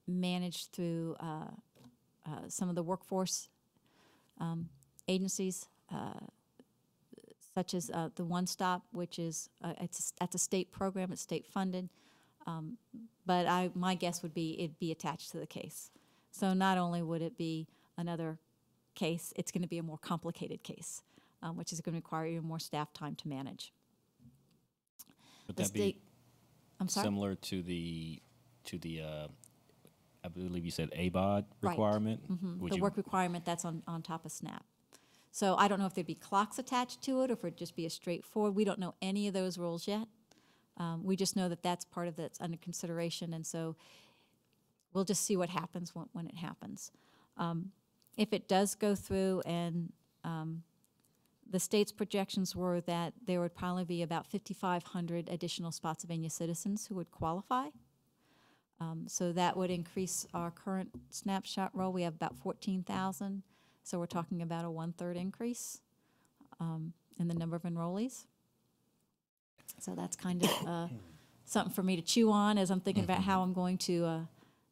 managed through some of the workforce agencies, such as the One Stop, which is that's a state program, it's state funded. But my guess would be it'd be attached to the case. So not only would it be another case, it's going to be a more complicated case, which is going to require even more staff time to manage. Would The that state, be I'm sorry? similar to the I believe you said ABOD requirement? Right. The work requirement that's on top of SNAP. So I don't know if there'd be clocks attached to it or if it'd just be a straightforward. We don't know any of those rules yet. We just know that that's part of that's under consideration, and so we'll just see what happens when it happens. If it does go through, and the state's projections were that there would probably be about 5,500 additional Spotsylvania citizens who would qualify. So that would increase our current snapshot roll. We have about 14,000, so we're talking about a 1/3 increase in the number of enrollees. So that's kind of something for me to chew on as I'm thinking about how I'm going to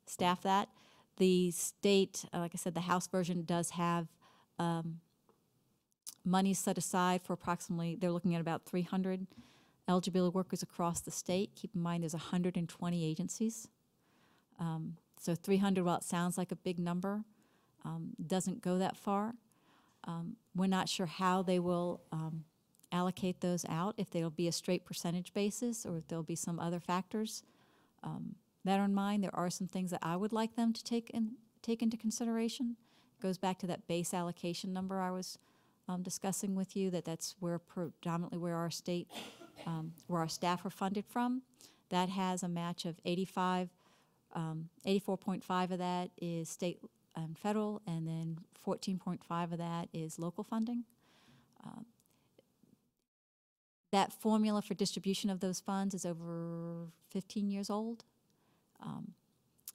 staff that. The state, like I said, the House version does have money set aside for approximately, they're looking at about 300 eligibility workers across the state. Keep in mind there's 120 agencies. So 300, while it sounds like a big number, doesn't go that far. We're not sure how they will allocate those out, if there'll be a straight percentage basis or if there'll be some other factors that are in mind. There are some things that I would like them to take into consideration. It goes back to that base allocation number I was discussing with you, that's where predominantly where our state, where our staff are funded from. That has a match of 84.5 of that is state and federal, and then 14.5 of that is local funding. That formula for distribution of those funds is over 15 years old.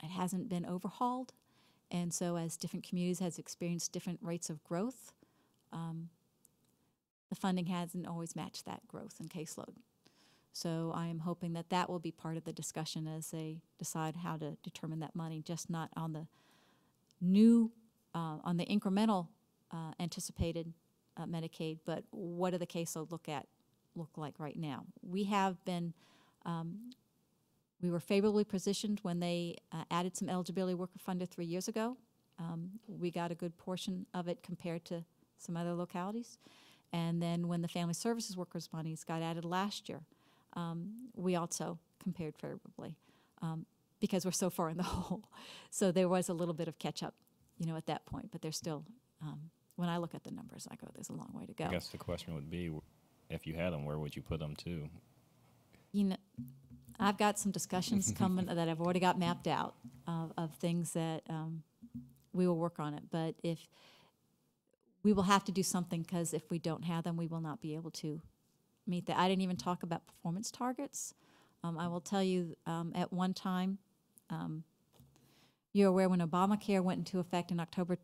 It hasn't been overhauled, and so as different communities has experienced different rates of growth, the funding hasn't always matched that growth in caseload. So I am hoping that that will be part of the discussion as they decide how to determine that money, just not on the new, on the incremental anticipated Medicaid, but what do the caseload look like right now? We have been, we were favorably positioned when they added some eligibility worker funded 3 years ago. We got a good portion of it compared to some other localities. And then when the family services workers monies got added last year, we also compared favorably because we're so far in the hole. So there was a little bit of catch up, at that point, but there's still, when I look at the numbers, I go, there's a long way to go. I guess the question would be, if you had them, where would you put them to? I've got some discussions coming that I've already got mapped out of things that we will work on it. But if we will have to do something, because if we don't have them, we will not be able to meet that. I didn't even talk about performance targets. I will tell you, at one time, you're aware when Obamacare went into effect in October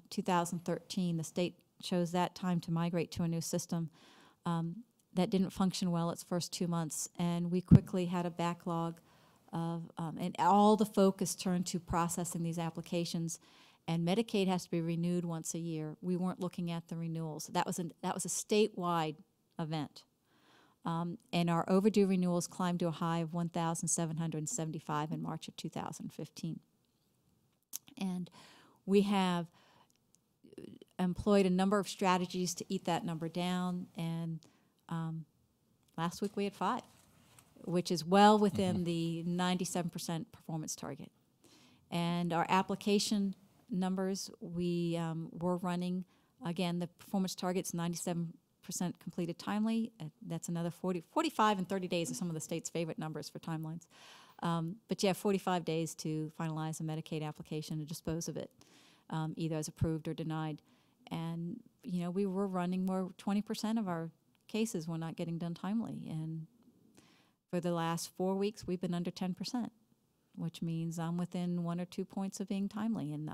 2013, the state chose that time to migrate to a new system that didn't function well its first 2 months, and we quickly had a backlog of, and all the focus turned to processing these applications, and Medicaid has to be renewed once a year. We weren't looking at the renewals. That was a statewide event. And our overdue renewals climbed to a high of 1,775 in March of 2015. And we have employed a number of strategies to eat that number down, and last week we had 5, which is well within the 97% performance target. And our application numbers, we were running, again, the performance target's 97% completed timely. That's another 45 and 30 days are some of the state's favorite numbers for timelines. But you have 45 days to finalize a Medicaid application and dispose of it, either as approved or denied. And, you know, we were running more, 20% of our cases were not getting done timely. And for the last 4 weeks, we've been under 10%, which means I'm within 1 or 2 points of being timely. And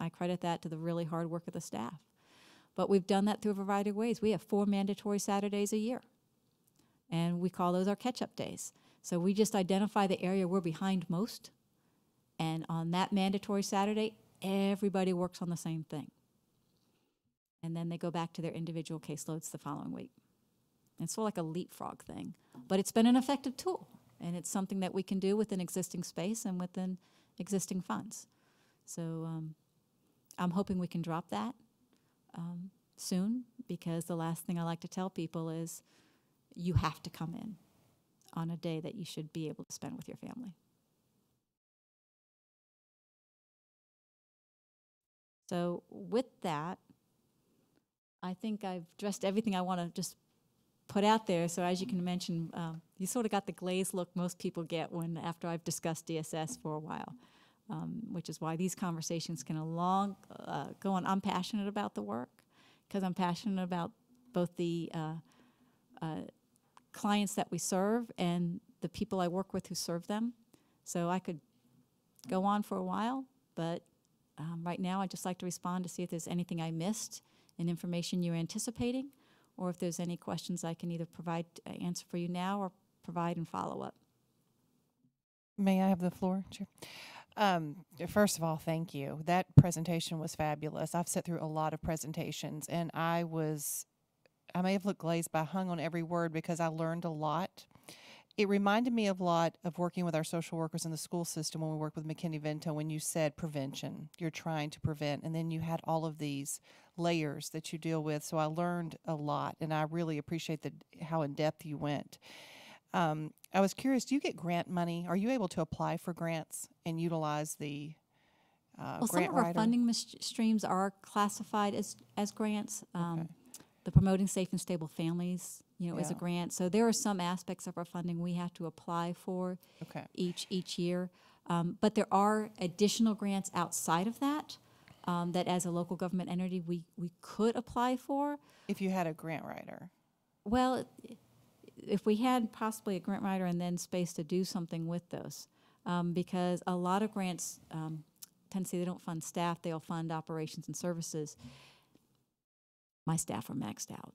I credit that to the really hard work of the staff. But we've done that through a variety of ways. We have 4 mandatory Saturdays a year, and we call those our catch-up days. So we just identify the area we're behind most, and on that mandatory Saturday, everybody works on the same thing. And then they go back to their individual caseloads the following week. And it's sort of like a leapfrog thing. But it's been an effective tool, and it's something that we can do within existing space and within existing funds. So I'm hoping we can drop that soon, because the last thing I like to tell people is you have to come in on a day that you should be able to spend with your family. So with that, I think I've addressed everything I want to just put out there. So as you can mention, you sort of got the glazed look most people get after I've discussed DSS for a while, which is why these conversations can go on. I'm passionate about the work, because I'm passionate about both the clients that we serve and the people I work with who serve them. So I could go on for a while, but right now I'd just like to respond to see if there's anything I missed and information you're anticipating, or if there's any questions I can either provide answer for you now or provide and follow up. May I have the floor, Chair? First of all, thank you. That presentation was fabulous. I've sat through a lot of presentations, and I may have looked glazed, but I hung on every word because I learned a lot. It reminded me a lot of working with our social workers in the school system when we worked with McKinney-Vento, when you said prevention. You're trying to prevent, and then you had all of these layers that you deal with. So I learned a lot, and I really appreciate how in-depth you went. I was curious, do you get grant money? Are you able to apply for grants and utilize the Well, grant some of our writer? funding streams are classified as grants. Okay. The Promoting Safe and Stable Families, is a Yeah. grant. So there are some aspects of our funding we have to apply for Okay. each year. But there are additional grants outside of that that as a local government entity we could apply for. If you had a grant writer. Well, if we had possibly a grant writer and then space to do something with those, because a lot of grants tend to say they don't fund staff, they'll fund operations and services. My staff are maxed out.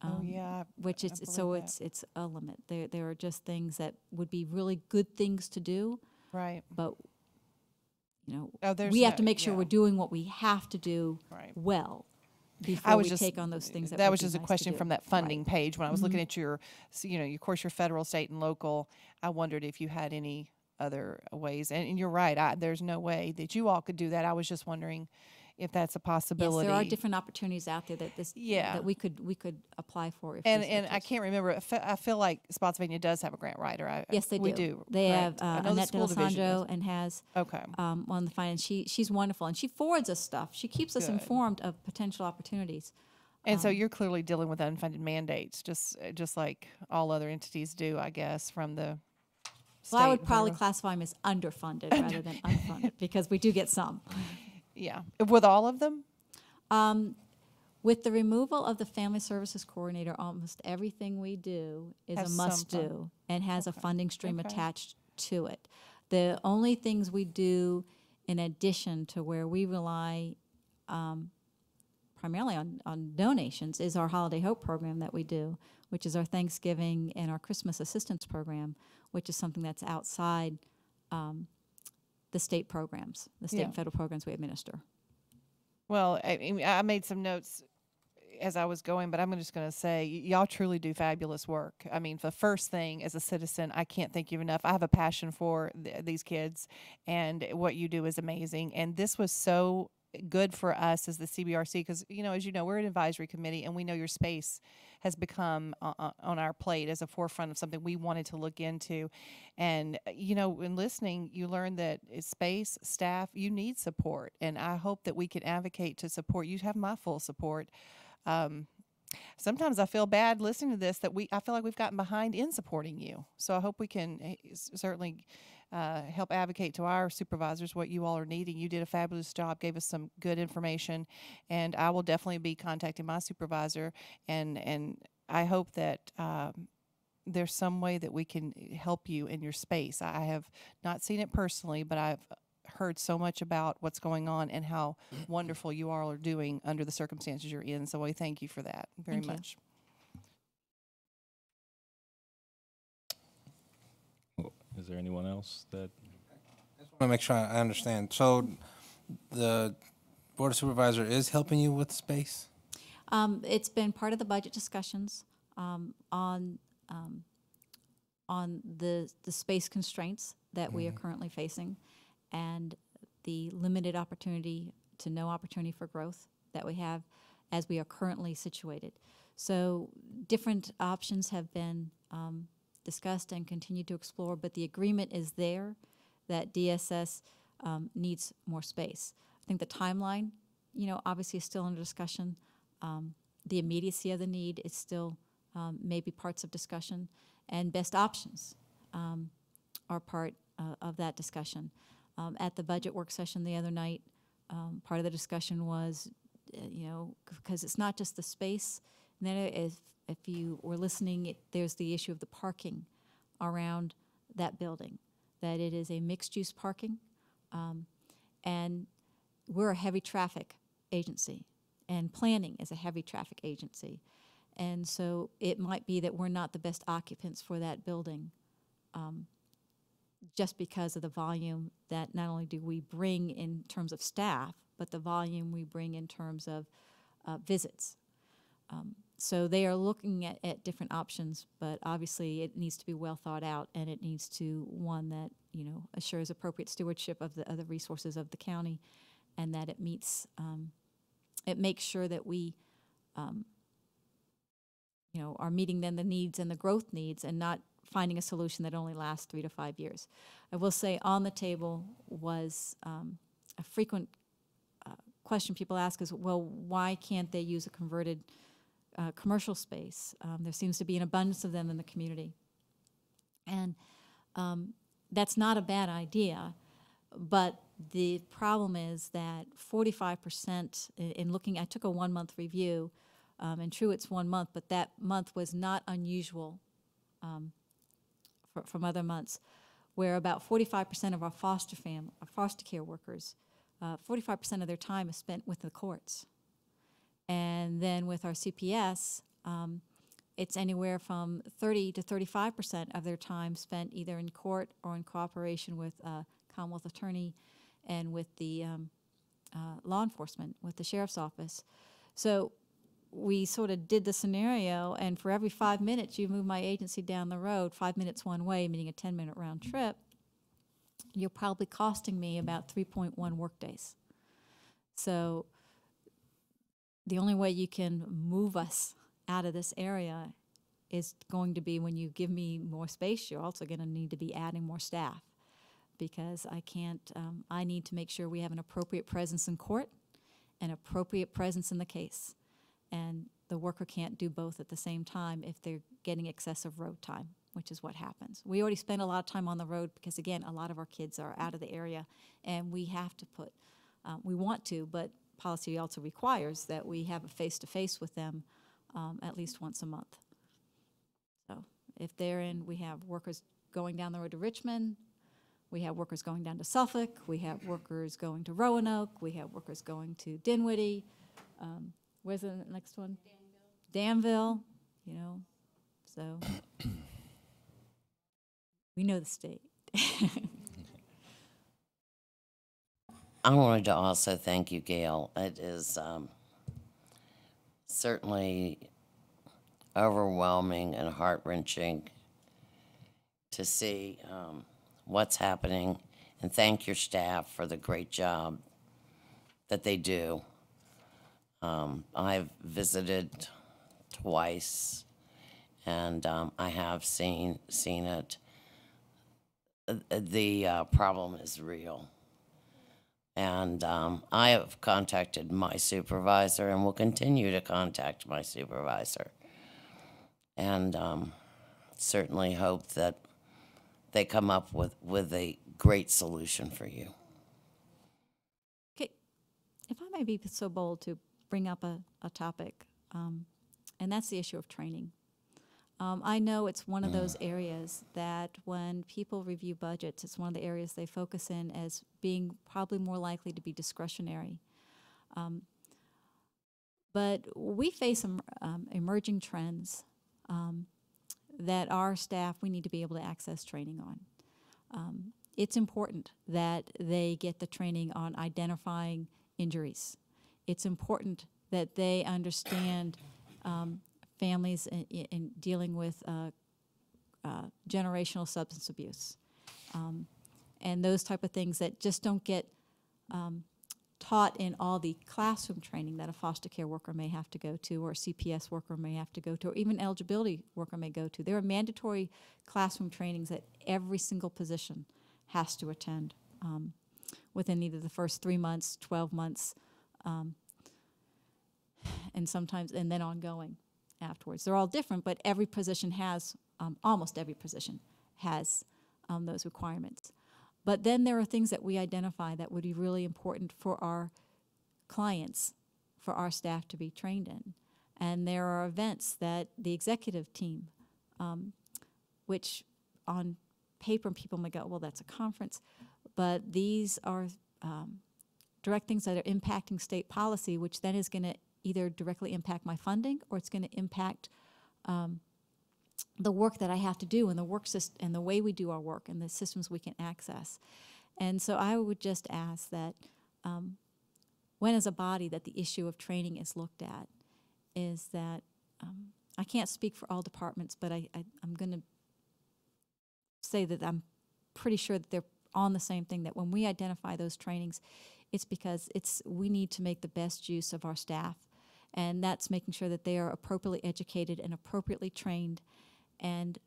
Oh, yeah. Which I is, believe so that. it's a limit. There are just things that would be really good things to do, Right. but Oh, there's we have no- to make sure yeah. we're doing what we have to do Right. well I before was we just take on those things that that would was be just a nice to question do. from that funding Right. page when I was looking at your, of course, your federal, state, and local. I wondered if you had any other ways, and you're right. There's no way that you all could do that. I was just wondering if that's a Yes, possibility. there are different opportunities out there that Yeah. that we could apply for. If And we so I choose. can't remember. I feel like Spotsylvania does have a grant writer. Yes, they do. We do. They correct? have I know the Annette school division D'Alessandro does. and has Okay. on the finance. She's wonderful, and she forwards us stuff. She keeps us Good. informed of potential opportunities. And so you're clearly dealing with unfunded mandates, just like all other entities do, I guess, from the Well, I would state, probably federal. classify them as underfunded rather than unfunded because we do get some. Yeah. With all of them? With the removal of the family services coordinator, almost everything we do is Has a some must-do and has a funding stream Okay. attached to it. The only things we do in addition to where we rely primarily on donations is our Holiday Hope program that we do, which is our Thanksgiving and our Christmas assistance program, which is something that's outside the state programs, the state Yeah. and federal programs we administer. Well, I made some notes as I was going, but I'm just going to say, y'all truly do fabulous work. I mean, the first thing as a citizen, I can't thank you enough. I have a passion for these kids, and what you do is amazing. And this was so good for us as the CBRC because, as you know, we're an advisory committee, and we know your space has become on our plate as a forefront of something we wanted to look into. And, in listening, you learn that it's space, staff, you need support. And I hope that we can advocate to support. You have my full support. Sometimes I feel bad listening to this, that I feel like we've gotten behind in supporting you. So I hope we can certainly help advocate to our supervisors what you all are needing. You did a fabulous job, gave us some good information, and I will definitely be contacting my supervisor, and I hope that there's some way that we can help you in your space. I have not seen it personally, but I've heard so much about what's going on and how wonderful you all are doing under the circumstances you're in. So I thank you for that very Thank you. much. Is there anyone else that? I want to make sure I understand. So the Board of Supervisor is helping you with space? It's been part of the budget discussions on the space constraints that we are currently facing, and the limited opportunity to no opportunity for growth that we have as we are currently situated. So different options have been discussed and continue to explore, but the agreement is there that DSS needs more space. I think the timeline, obviously is still under discussion. The immediacy of the need is still maybe parts of discussion, and best options are part of that discussion. At the budget work session the other night, part of the discussion was, because it's not just the space. And then if you were listening, there's the issue of the parking around that building, that it is a mixed-use parking. And we're a heavy traffic agency, and planning is a heavy traffic agency. And so it might be that we're not the best occupants for that building, just because of the volume that not only do we bring in terms of staff, but the volume we bring in terms of visits. So they are looking at different options, but obviously it needs to be well thought out, and it needs to, one, that assures appropriate stewardship of the other resources of the county, and that it meets, it makes sure that we are meeting then the needs and the growth needs, and not finding a solution that only lasts 3 to 5 years. I will say on the table was a frequent question people ask is, well, why can't they use a converted commercial space? There seems to be an abundance of them in the community. And that's not a bad idea, but the problem is that 45% in looking, I took a 1-month review, and true, it's 1 month, but that month was not unusual from other months, where about 45% of our foster care workers, 45% of their time is spent with the courts. And then with our CPS, it's anywhere from 30 to 35% of their time spent either in court or in cooperation with a Commonwealth attorney and with the law enforcement, with the sheriff's office. So we sort of did the scenario, and for every 5 minutes you move my agency down the road, 5 minutes one way, meaning a 10-minute round trip, you're probably costing me about 3.1 workdays. So the only way you can move us out of this area is going to be when you give me more space. You're also going to need to be adding more staff, because I can't, I need to make sure we have an appropriate presence in court, an appropriate presence in the case. And the worker can't do both at the same time if they're getting excessive road time, which is what happens. We already spend a lot of time on the road because, again, a lot of our kids are out of the area, and we have to put, we want to, but policy also requires that we have a face-to-face with them at least once a month. So if they're in, we have workers going down the road to Richmond, we have workers going down to Suffolk, we have workers going to Roanoke, we have workers going to Dinwiddie. Where's the next one? Danville, you know, so we know the state. I wanted to also thank you, Gail. It is certainly overwhelming and heart-wrenching to see what's happening, and thank your staff for the great job that they do. I've visited twice, and I have seen it. The problem is real. And I have contacted my supervisor and will continue to contact my supervisor. And certainly hope that they come up with a great solution for you. Okay, if I may be so bold to bring up a topic, and that's the issue of training. I know it's one of those areas that when people review budgets, it's one of the areas they focus in as being probably more likely to be discretionary. But we face some emerging trends that our staff, we need to be able to access training on. It's important that they get the training on identifying injuries. It's important that they understand families in dealing with generational substance abuse, and those type of things that just don't get taught in all the classroom training that a foster care worker may have to go to, or a CPS worker may have to go to, or even eligibility worker may go to. There are mandatory classroom trainings that every single position has to attend within either the first 3 months, 12 months, and sometimes, and then ongoing afterwards. They're all different, but every position has, almost every position has those requirements. But then there are things that we identify that would be really important for our clients, for our staff to be trained in. And there are events that the executive team, which on paper people may go, well, that's a conference, but these are direct things that are impacting state policy, which then is going to either directly impact my funding, or it's going to impact the work that I have to do, and the work system, and the way we do our work, and the systems we can access. And so I would just ask that when as a body that the issue of training is looked at, is that I can't speak for all departments, but I'm going to say that I'm pretty sure that they're on the same thing, that when we identify those trainings, it's because we need to make the best use of our staff. And that's making sure that they are appropriately educated and appropriately trained. And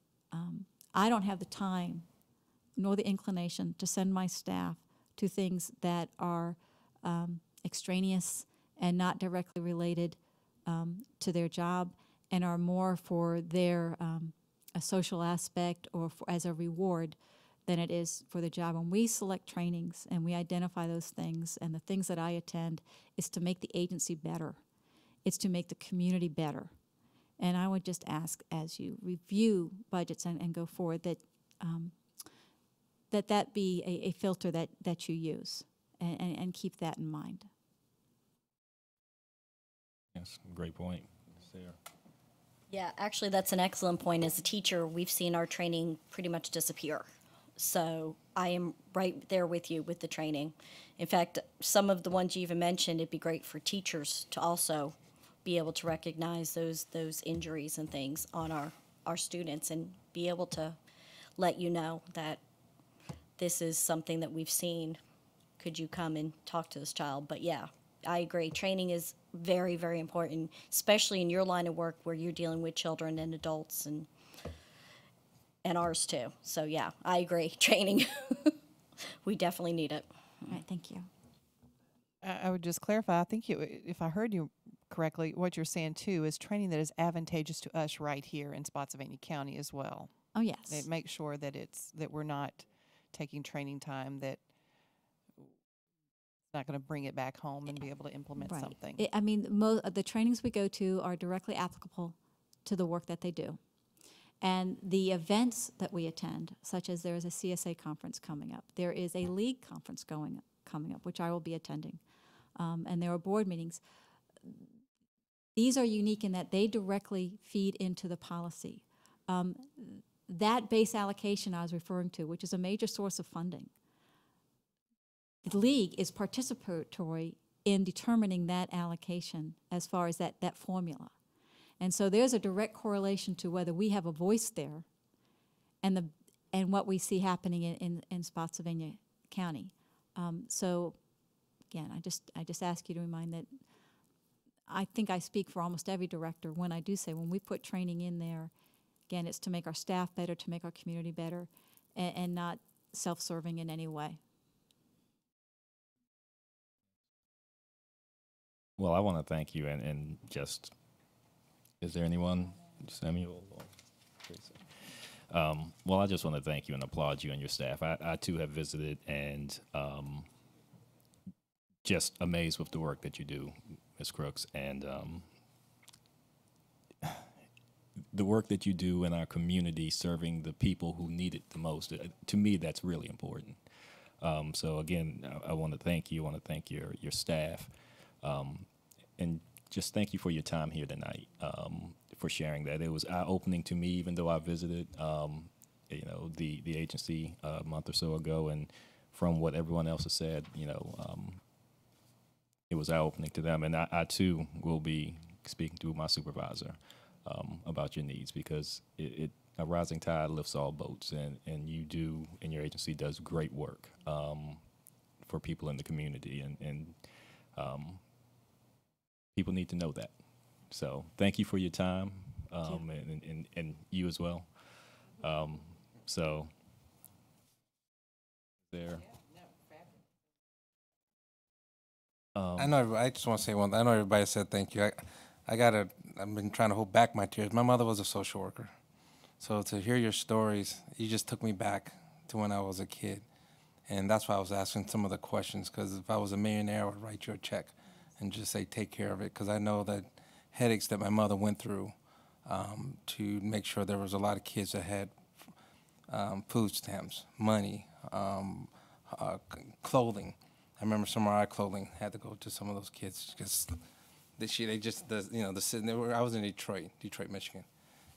I don't have the time nor the inclination to send my staff to things that are extraneous and not directly related to their job, and are more for their a social aspect or as a reward than it is for the job. When we select trainings and we identify those things, and the things that I attend is to make the agency better. It's to make the community better. And I would just ask, as you review budgets and go forward, that that be a filter that you use, and keep that in mind. Yes, great point. Sarah. Yeah, actually, that's an excellent point. As a teacher, we've seen our training pretty much disappear. So I am right there with you with the training. In fact, some of the ones you even mentioned, it'd be great for teachers to also be able to recognize those injuries and things on our students, and be able to let you know that this is something that we've seen. Could you come and talk to this child? But yeah, I agree. Training is very, very important, especially in your line of work where you're dealing with children and adults, and ours too. So yeah, I agree. Training, we definitely need it. All right, thank you. I would just clarify, I think if I heard you correctly, what you're saying too is training that is advantageous to us right here in Spotsylvania County as well. Oh, yes. It makes sure that that we're not taking training time that not going to bring it back home and be able to implement Right. something. I mean, the trainings we go to are directly applicable to the work that they do. And the events that we attend, such as there is a CSA conference coming up, there is a league conference coming up, which I will be attending, and there are board meetings. These are unique in that they directly feed into the policy. That base allocation I was referring to, which is a major source of funding, the league is participatory in determining that allocation as far as that formula. And so there's a direct correlation to whether we have a voice there and what we see happening in Spotsylvania County. So again, I just ask you to remind that I think I speak for almost every director when I do say when we put training in there, again, it's to make our staff better, to make our community better, and not self-serving in any way. Well, I want to thank you, and just, is there anyone, Samuel or Teresa? Well, I just want to thank you and applaud you and your staff. I too have visited and just amazed with the work that you do, Ms. Crooks, and the work that you do in our community serving the people who need it the most. To me, that's really important. So again, I want to thank you. I want to thank your staff. And just thank you for your time here tonight, for sharing that. It was eye-opening to me, even though I visited, the agency a month or so ago, and from what everyone else has said, it was eye-opening to them. And I too will be speaking to my supervisor about your needs, because a rising tide lifts all boats, and you do, and your agency does great work for people in the community, and people need to know that. So thank you for your time, and you as well. So there. I know. I just want to say one. I know everybody said thank you. I've been trying to hold back my tears. My mother was a social worker, so to hear your stories, you just took me back to when I was a kid, and that's why I was asking some of the questions. Because if I was a millionaire, I would write you a check and just say take care of it. Because I know that headaches that my mother went through to make sure there was a lot of kids that had food stamps, money, clothing. I remember some of our clothing had to go to some of those kids because I was in Detroit, Michigan,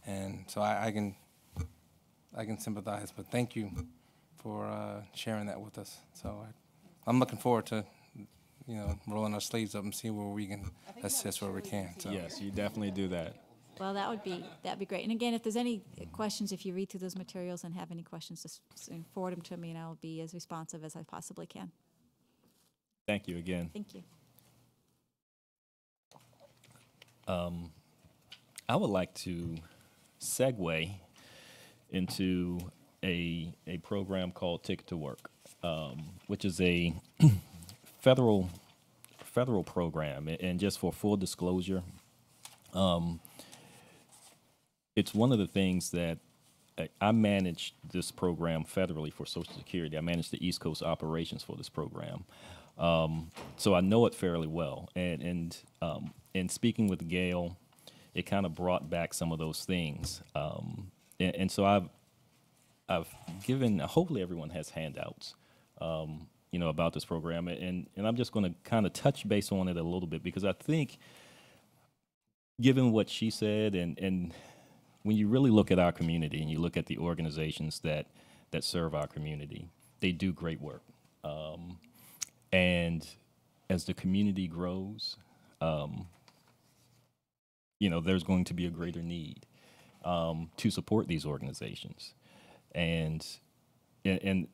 and so I can sympathize. But thank you for sharing that with us. So I'm looking forward to rolling our sleeves up and see where we can assist where we can. So. Yes, you definitely do that. Well, that'd be great. And again, if there's any questions, if you read through those materials and have any questions, just forward them to me, and I'll be as responsive as I possibly can. Thank you again. Thank you. I would like to segue into a program called Ticket to Work, which is a federal program. And just for full disclosure, it's one of the things that I manage this program federally for Social Security. I manage the East Coast operations for this program. So I know it fairly well. And in speaking with Gail, it kind of brought back some of those things. And so I've given, hopefully everyone has handouts, about this program. And I'm just going to kind of touch base on it a little bit, because I think, given what she said, and when you really look at our community and you look at the organizations that serve our community, they do great work. And as the community grows, there's going to be a greater need to support these organizations. And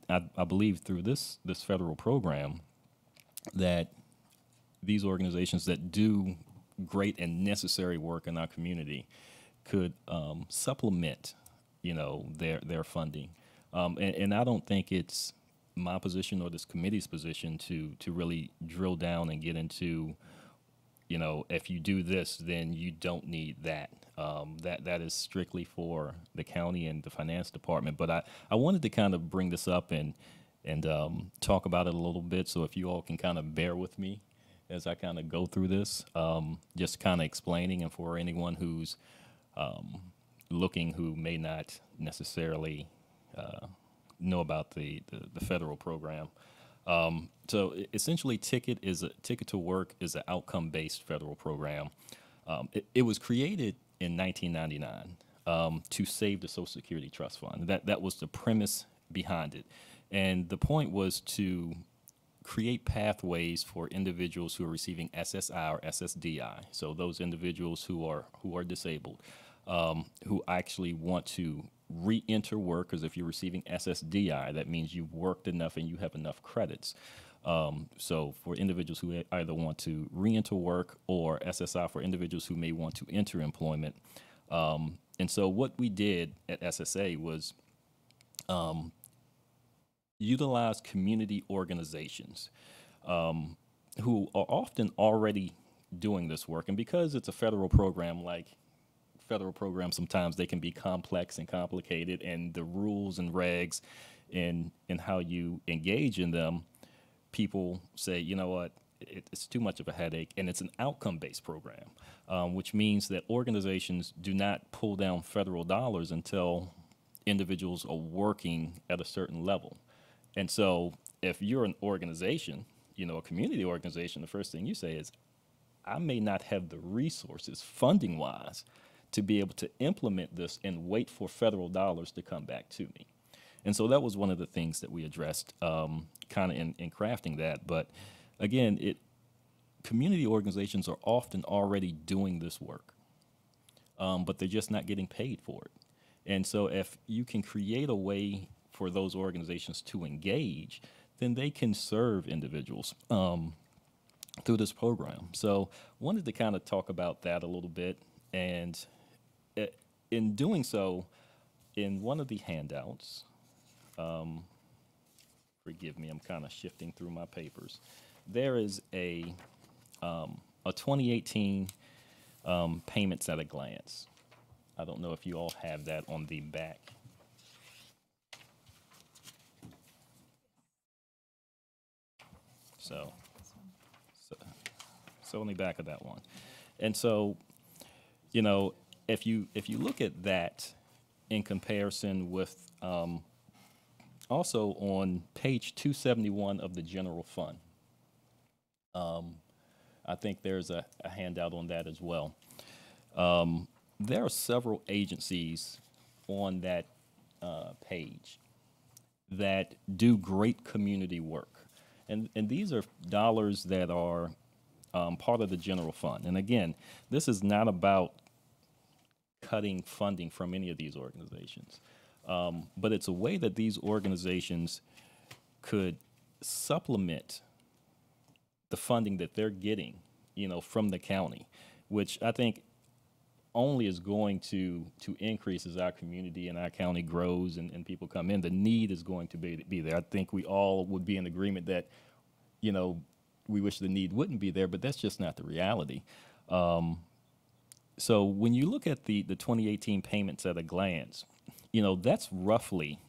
I believe through this federal program that these organizations that do great and necessary work in our community could supplement, their funding. And I don't think it's my position or this committee's position to really drill down and get into, if you do this, then you don't need that. That is strictly for the county and the finance department. But I wanted to kind of bring this up and and talk about it a little bit. So if you all can kind of bear with me as I kind of go through this, just kind of explaining, and for anyone who's looking who may not necessarily know about the federal program. So essentially, Ticket to Work is an outcome-based federal program. It was created in 1999 to save the Social Security Trust Fund. That was the premise behind it, and the point was to create pathways for individuals who are receiving SSI or SSDI. So those individuals who are disabled, who actually want to re-enter work, because if you're receiving SSDI, that means you've worked enough and you have enough credits. So for individuals who either want to re-enter work, or SSI for individuals who may want to enter employment. And so what we did at SSA was utilize community organizations who are often already doing this work. And because it's a federal program, like federal programs, sometimes they can be complex and complicated, and the rules and regs and how you engage in them, people say, you know what, it's too much of a headache. And it's an outcome-based program, which means that organizations do not pull down federal dollars until individuals are working at a certain level. And so if you're an organization, a community organization, the first thing you say is, I may not have the resources funding-wise to be able to implement this and wait for federal dollars to come back to me. And so that was one of the things that we addressed kind of in crafting that. But again, community organizations are often already doing this work, but they're just not getting paid for it. And so if you can create a way for those organizations to engage, then they can serve individuals through this program. So wanted to kind of talk about that a little bit. And in doing so, in one of the handouts, forgive me, I'm kind of shifting through my papers, there is a 2018 payments at a glance. I don't know if you all have that on the back. So on the back of that one. And so, if you look at that in comparison with also on page 271 of the general fund, I think there's a handout on that as well. There are several agencies on that page that do great community work. And these are dollars that are part of the general fund. And again, this is not about cutting funding from any of these organizations, but it's a way that these organizations could supplement the funding that they're getting, from the county, which I think only is going to increase as our community and our county grows and people come in. The need is going to be there. I think we all would be in agreement that, we wish the need wouldn't be there, but that's just not the reality. So when you look at the 2018 payments at a glance, that's roughly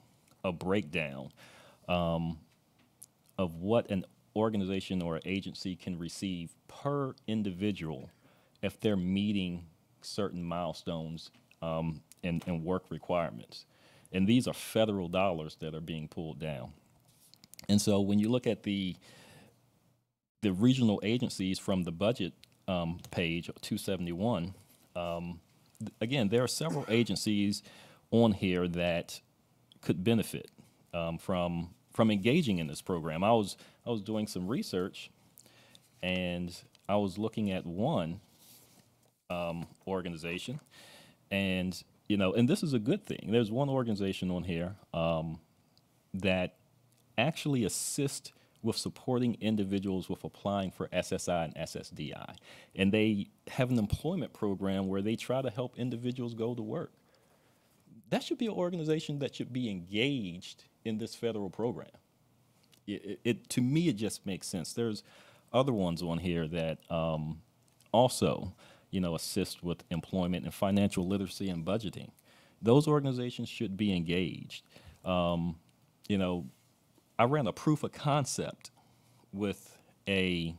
a breakdown of what an organization or agency can receive per individual if they're meeting certain milestones and work requirements. And these are federal dollars that are being pulled down. And so when you look at the regional agencies from the budget page 271, again, there are several agencies on here that could benefit from engaging in this program. I was doing some research, and I was looking at one organization, and and this is a good thing. There's one organization on here that actually assists with supporting individuals with applying for SSI and SSDI. And they have an employment program where they try to help individuals go to work. That should be an organization that should be engaged in this federal program. To me, it just makes sense. There's other ones on here that also, assist with employment and financial literacy and budgeting. Those organizations should be engaged. I ran a proof of concept with a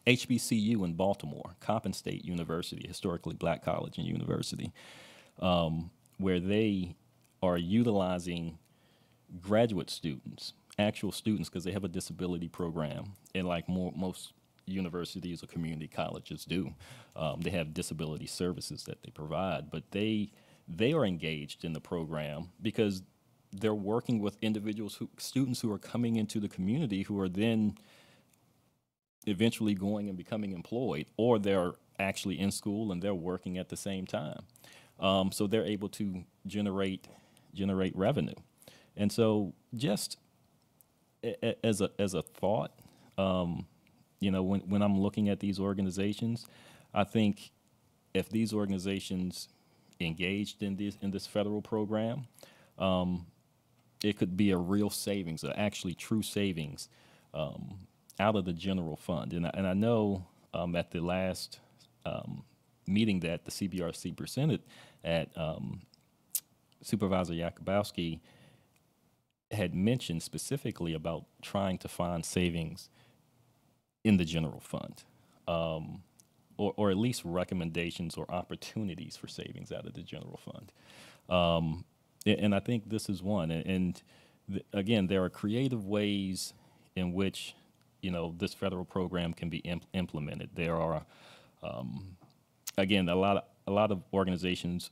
HBCU in Baltimore, Coppin State University, historically black college and university, where they are utilizing graduate students, actual students, because they have a disability program, and like most universities or community colleges do, they have disability services that they provide, but they are engaged in the program because they're working with students who are coming into the community who are then eventually going and becoming employed, or they're actually in school and they're working at the same time. So they're able to generate revenue. And so just as a thought, when I'm looking at these organizations, I think if these organizations engaged in this federal program, it could be a real savings, or actually true savings, out of the general fund. And I know at the last meeting that the CBRC presented at, Supervisor Yakubowski had mentioned specifically about trying to find savings in the general fund, or at least recommendations or opportunities for savings out of the general fund. And I think this is one. And again, there are creative ways in which this federal program can be implemented. There are, again, a lot of organizations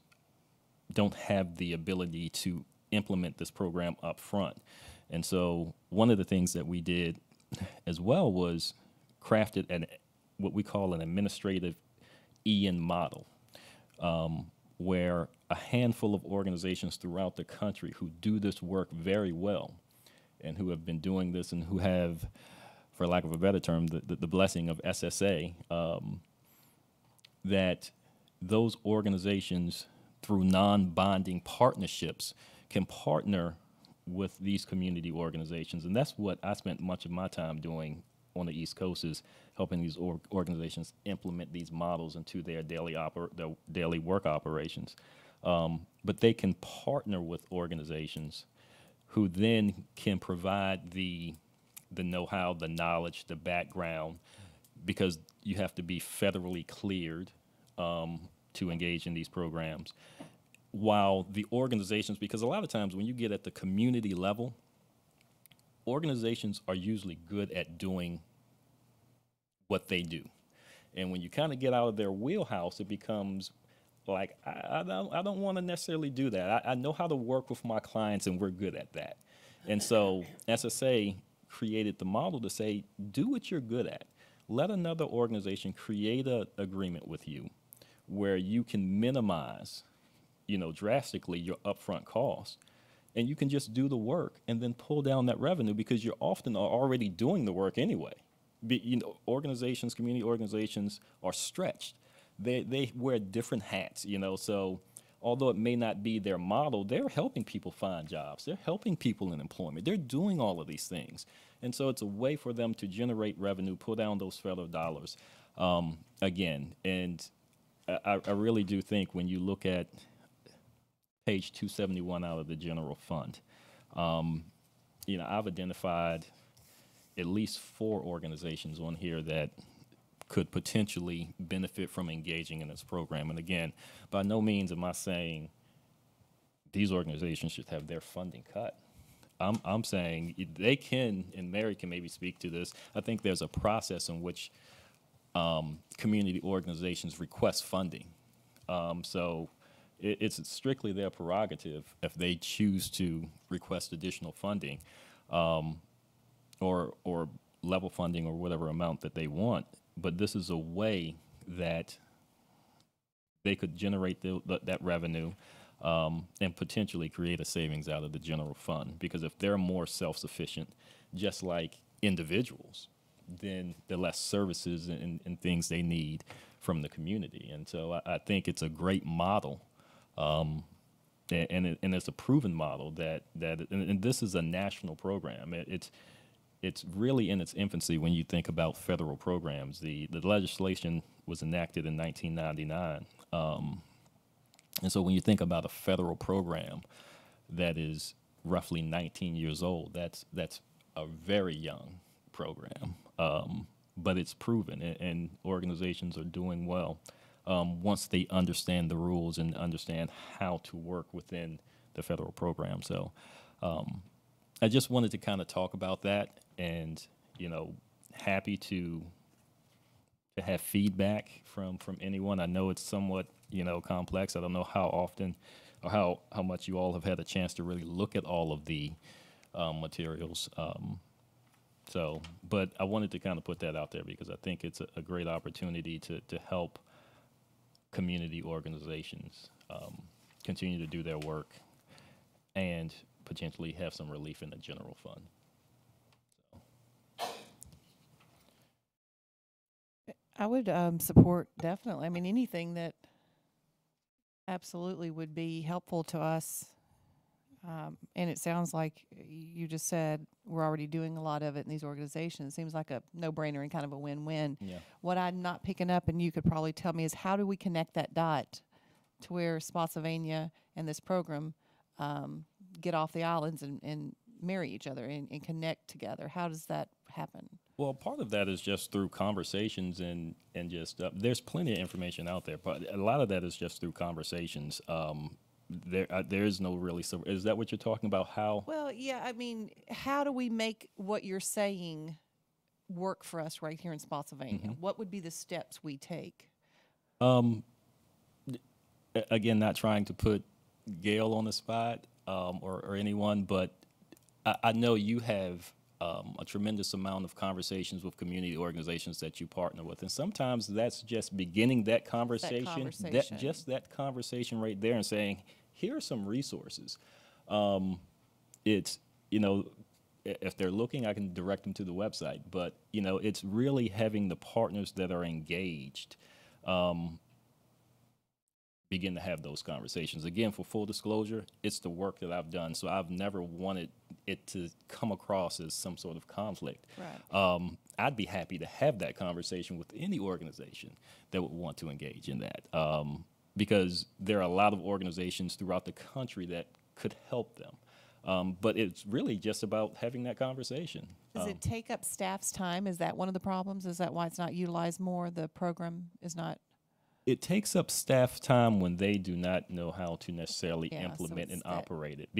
don't have the ability to implement this program up front. And so one of the things that we did as well was crafted what we call an administrative EN model, where a handful of organizations throughout the country who do this work very well and who have been doing this and who have, for lack of a better term, the blessing of SSA, that those organizations, through non-bonding partnerships, can partner with these community organizations. And that's what I spent much of my time doing on the East Coast, is helping these organizations implement these models into their daily work operations. But they can partner with organizations who then can provide the know-how, the knowledge, the background, because you have to be federally cleared to engage in these programs. While the organizations, because a lot of times when you get at the community level, organizations are usually good at doing what they do. And when you kind of get out of their wheelhouse, it becomes like, I don't want to necessarily do that. I know how to work with my clients, and we're good at that. And so SSA created the model to say, do what you're good at. Let another organization create an agreement with you where you can minimize, drastically your upfront costs, and you can just do the work and then pull down that revenue, because you're often already doing the work anyway. Organizations, community organizations are stretched. They wear different hats, so although it may not be their model, they're helping people find jobs. They're helping people in employment. They're doing all of these things. And so it's a way for them to generate revenue, pull down those federal dollars, again. And I really do think when you look at page 271 out of the general fund, I've identified at least 4 organizations on here that could potentially benefit from engaging in this program. And again, by no means am I saying these organizations should have their funding cut. I'm saying they can, and Mary can maybe speak to this, I think there's a process in which community organizations request funding. So it's strictly their prerogative if they choose to request additional funding, or level funding, or whatever amount that they want. But this is a way that they could generate that revenue, and potentially create a savings out of the general fund. Because if they're more self-sufficient, just like individuals, then the less services and things they need from the community. And so I think it's a great model, and it's a proven model and this is a national program. It's really in its infancy when you think about federal programs. The legislation was enacted in 1999. And so when you think about a federal program that is roughly 19 years old. That's a very young program, but it's proven, and organizations are doing well once they understand the rules and understand how to work within the federal program. So I just wanted to kind of talk about that, and happy to have feedback from anyone. I know it's somewhat complex. I don't know how often or how much you all have had a chance to really look at all of the materials. But I wanted to kind of put that out there because I think it's a great opportunity to help community organizations continue to do their work and potentially have some relief in the general fund. I would support, definitely. I mean, anything that absolutely would be helpful to us. And it sounds like you just said we're already doing a lot of it in these organizations. It seems like a no-brainer and kind of a win-win. Yeah. What I'm not picking up, and you could probably tell me, is how do we connect that dot to where Spotsylvania and this program get off the islands and marry each other and connect together? How does that happen? Well, part of that is just through conversations and just there's plenty of information out there, but a lot of that is just through conversations. There is no really. So is that what you're talking about? How? Well, yeah. I mean, how do we make what you're saying work for us right here in Spotsylvania? Mm-hmm. What would be the steps we take? Again, not trying to put Gail on the spot or anyone, but I know you have a tremendous amount of conversations with community organizations that you partner with, and sometimes that's just beginning that conversation. That conversation right there, and saying, here are some resources. It's if they're looking, I can direct them to the website, but it's really having the partners that are engaged begin to have those conversations. Again, for full disclosure, it's the work that I've done, so I've never wanted it to come across as some sort of conflict. Right. I'd be happy to have that conversation with any organization that would want to engage in that, because there are a lot of organizations throughout the country that could help them. But it's really just about having that conversation. Does it take up staff's time? Is that one of the problems? Is that why it's not utilized more? The program is not? It takes up staff time when they do not know how to necessarily Yeah, so implement and it's that- operate it.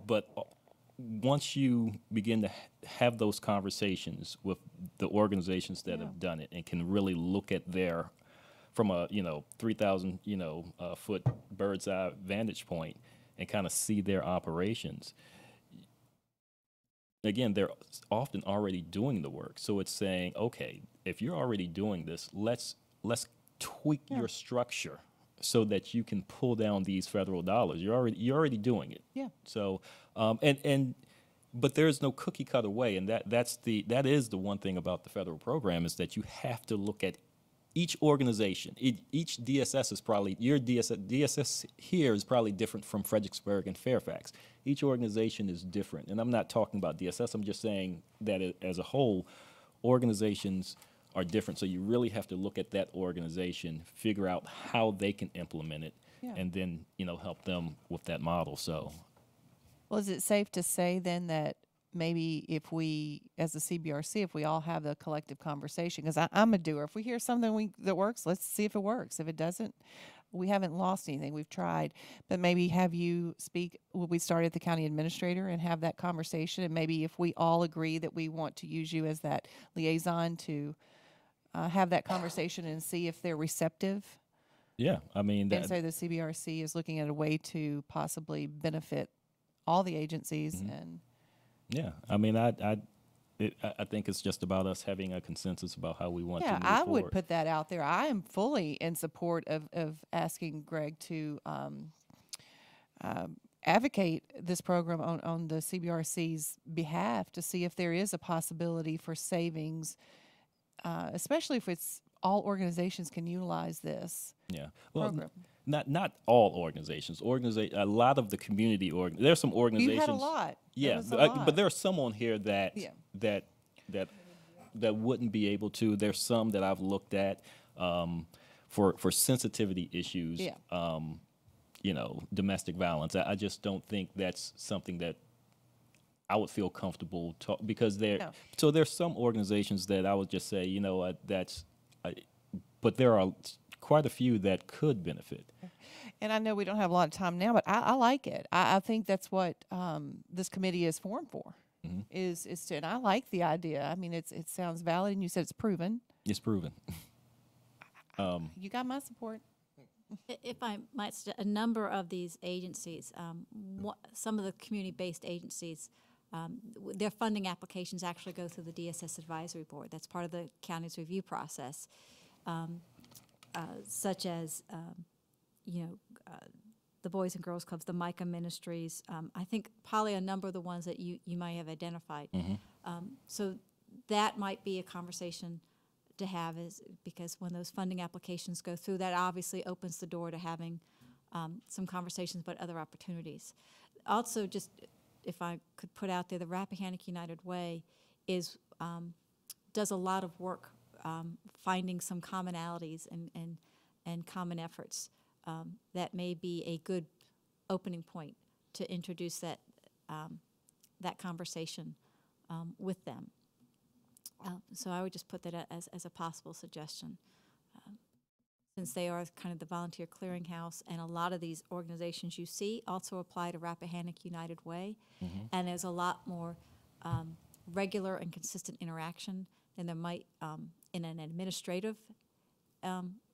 But once you begin to have those conversations with the organizations that have done it and can really look at their, from a 3,000 foot bird's eye vantage point and kind of see their operations. Again, they're often already doing the work, so it's saying, okay, if you're already doing this, let's tweak your structure so that you can pull down these federal dollars. You're already doing it. Yeah. So but there's no cookie cutter way, and that is the one thing about the federal program, is that you have to look at each organization. Each DSS is probably, your DSS here is probably different from Fredericksburg and Fairfax. Each organization is different, and I'm not talking about DSS. I'm just saying that as a whole, organizations are different. So you really have to look at that organization, figure out how they can implement it, and then help them with that model. So, Well, is it safe to say then that maybe if we, as the CBRC, if we all have a collective conversation, because I'm a doer. If we hear something that works, let's see if it works. If it doesn't, we haven't lost anything. We've tried. But maybe have you speak, will we start at the county administrator and have that conversation? And maybe if we all agree that we want to use you as that liaison to have that conversation and see if they're receptive. yeah, I mean, And so the CBRC is looking at a way to possibly benefit all the agencies. And yeah, I mean, I think it's just about us having a consensus about how we want to move I forward. would put that out there. I am fully in support of asking Greg to advocate this program on the CBRC's behalf to see if there is a possibility for savings, especially if it's all organizations can utilize this Yeah, well, program. not all organizations. A lot of the community there's some organizations. You had a lot. There Yeah, was a but lot. there are some on here that that wouldn't be able to. There's some that I've looked at for sensitivity issues. Yeah. domestic violence. I just don't think that's something that I would feel comfortable because No. so there's some organizations that I would just say, but there are quite a few that could benefit. And I know we don't have a lot of time now, but I like it. I think that's what this committee is formed for. Is to, and I like the idea. I mean, it sounds valid, and you said it's proven. It's proven. You got my support. If I might, a number of these agencies, some of the community-based agencies, their funding applications actually go through the DSS Advisory Board. That's part of the county's review process, such as, the Boys and Girls Clubs, the Micah Ministries. I think probably a number of the ones that you might have identified. So that might be a conversation to have, is because when those funding applications go through, that obviously opens the door to having some conversations about other opportunities. Also, just if I could put out there, the Rappahannock United Way does a lot of work finding some commonalities and common efforts that may be a good opening point to introduce that conversation with them. So I would just put that as a possible suggestion. Since they are kind of the volunteer clearinghouse, and a lot of these organizations you see also apply to Rappahannock United Way, and there's a lot more regular and consistent interaction than there might in an administrative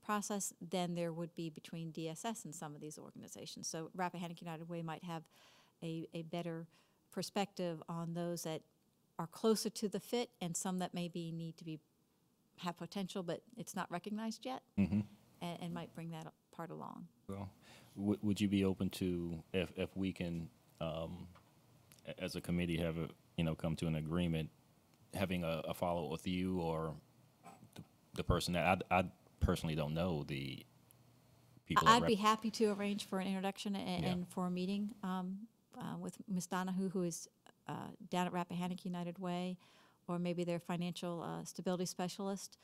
process than there would be between DSS and some of these organizations. So Rappahannock United Way might have a better perspective on those that are closer to the fit, and some that maybe need to have potential, but it's not recognized yet, and might bring that part along. Well, would you be open to, if we can, as a committee, have come to an agreement, having a follow-up with you or the person that I personally don't know the people. I'd be happy to arrange for an introduction and for a meeting with Ms. Donahue, who is down at Rappahannock United Way, or maybe their financial stability specialist.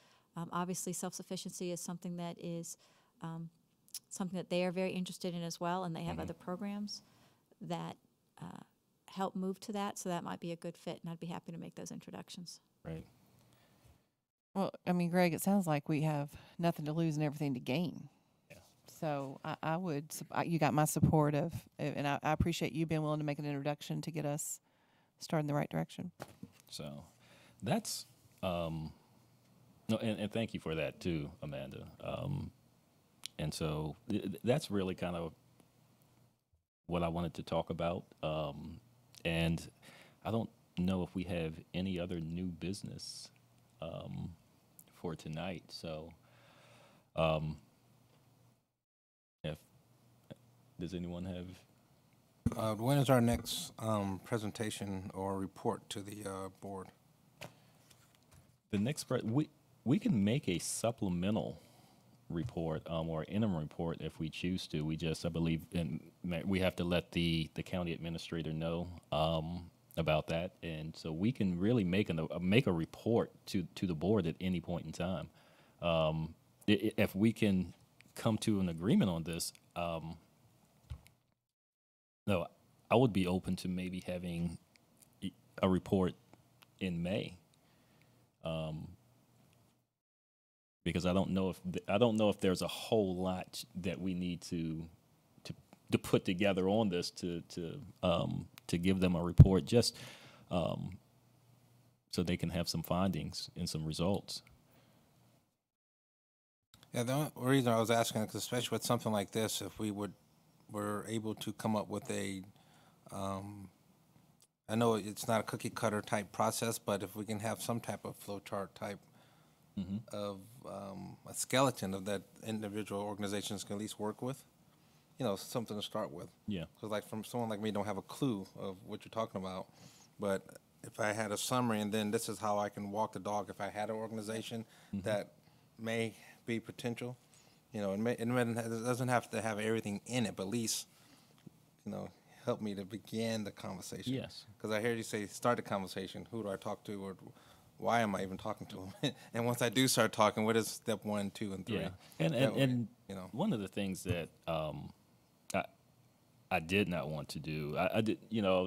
Obviously, self-sufficiency is something that they are very interested in as well, and they have other programs that help move to that, so that might be a good fit, and I'd be happy to make those introductions. Right. Well, I mean, Greg, it sounds like we have nothing to lose and everything to gain. Yeah. So I would, you got my support and I appreciate you being willing to make an introduction to get us started in the right direction. So that's, no, and thank you for that too, Amanda. And so that's really kind of what I wanted to talk about. And I don't know if we have any other new business for tonight. So does anyone have? When is our next presentation or report to the board? The next, we can make a supplemental report or interim report if we choose to. We just, I believe, we have to let the county administrator know about that, and so we can really make a report to the board at any point in time. If we can come to an agreement on this, no, I would be open to maybe having a report in May. Because I don't know if there's a whole lot that we need to put together on this to give them a report, just so they can have some findings and some results. Yeah, the only reason I was asking, because especially with something like this, if we were able to come up with a, I know it's not a cookie cutter type process, but if we can have some type of flow chart type of a skeleton of that individual organizations can at least work with, something to start with. Yeah. Because like from someone like me, don't have a clue of what you're talking about, but if I had a summary and then this is how I can walk the dog if I had an organization that may be potential, it doesn't have to have everything in it, but at least, help me to begin the conversation. Yes. Because I hear you say, start the conversation. Who do I talk to, or why am I even talking to them? And once I do start talking, what is step 1, 2, and 3? Yeah, and one of the things that I did not want to do. I did,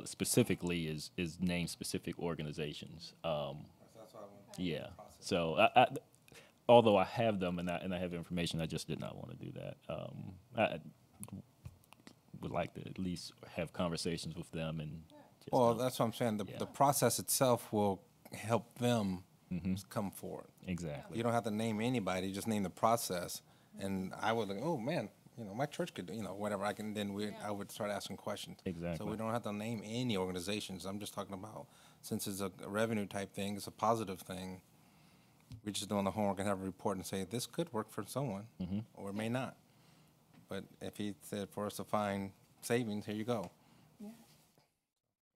specifically is name specific organizations. Yeah. So although I have them and I have information, I just did not want to do that. I would like to at least have conversations with them and. Just Well, that's what I'm saying. The process itself will help them come forward. Exactly. You don't have to name anybody, just name the process. And I would like, oh, man, my church could do, whatever. I would start asking questions. Exactly. So we don't have to name any organizations. I'm just talking about, since it's a revenue type thing, it's a positive thing. We're just doing the homework and have a report and say, this could work for someone, or it may not. But if he said for us to find savings, here you go. Yeah.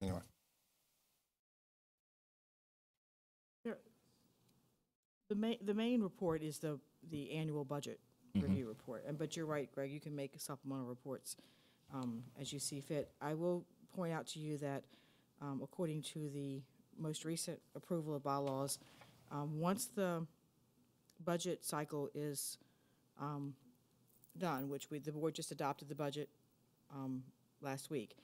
Anyway. The main report is the annual budget review report. But you're right, Greg, you can make supplemental reports as you see fit. I will point out to you that according to the most recent approval of bylaws, once the budget cycle is done, which the board just adopted the budget last week,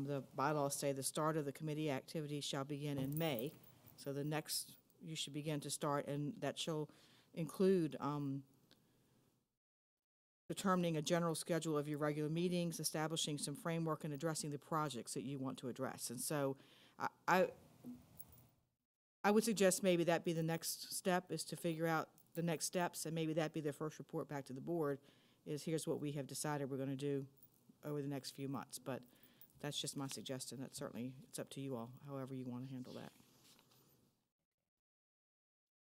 the bylaws say the start of the committee activity shall begin in May. So the next you should begin to start, and that shall include determining a general schedule of your regular meetings, establishing some framework, and addressing the projects that you want to address. And so I would suggest maybe that be the next step, is to figure out the next steps, and maybe that be their first report back to the board, is here's what we have decided we're going to do over the next few months. But that's just my suggestion. That certainly, it's up to you all, however you want to handle that.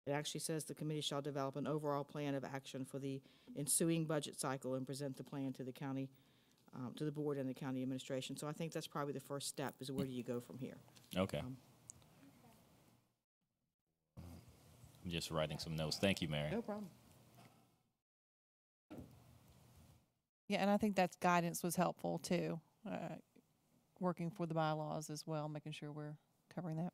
It actually says the committee shall develop an overall plan of action for the ensuing budget cycle and present the plan to the county, to the board and the county administration. So I think that's probably the first step, is where do you go from here? Okay. I'm just writing some notes. Thank you, Mary. No problem. Yeah, and I think that guidance was helpful too, working for the bylaws as well, making sure we're covering that.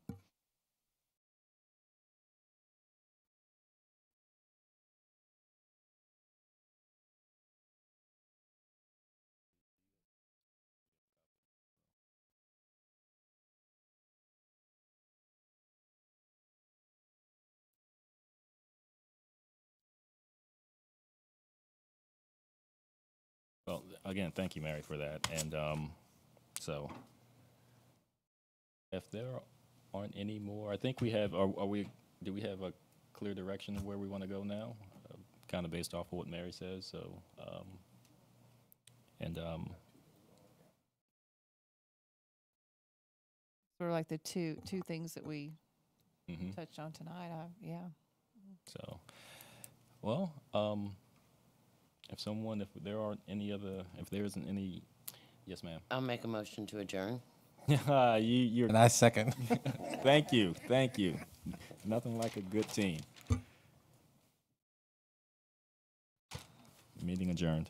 Well, again, thank you, Mary, for that. And so, if there aren't any more, I think we have. Do we have a clear direction of where we want to go now? Kind of based off of what Mary says. So, Sort of like the two things that we touched on tonight. Yeah. So, well, if there isn't any, yes, ma'am. I'll make a motion to adjourn. You're. And I second. Thank you. Nothing like a good team. Meeting adjourned.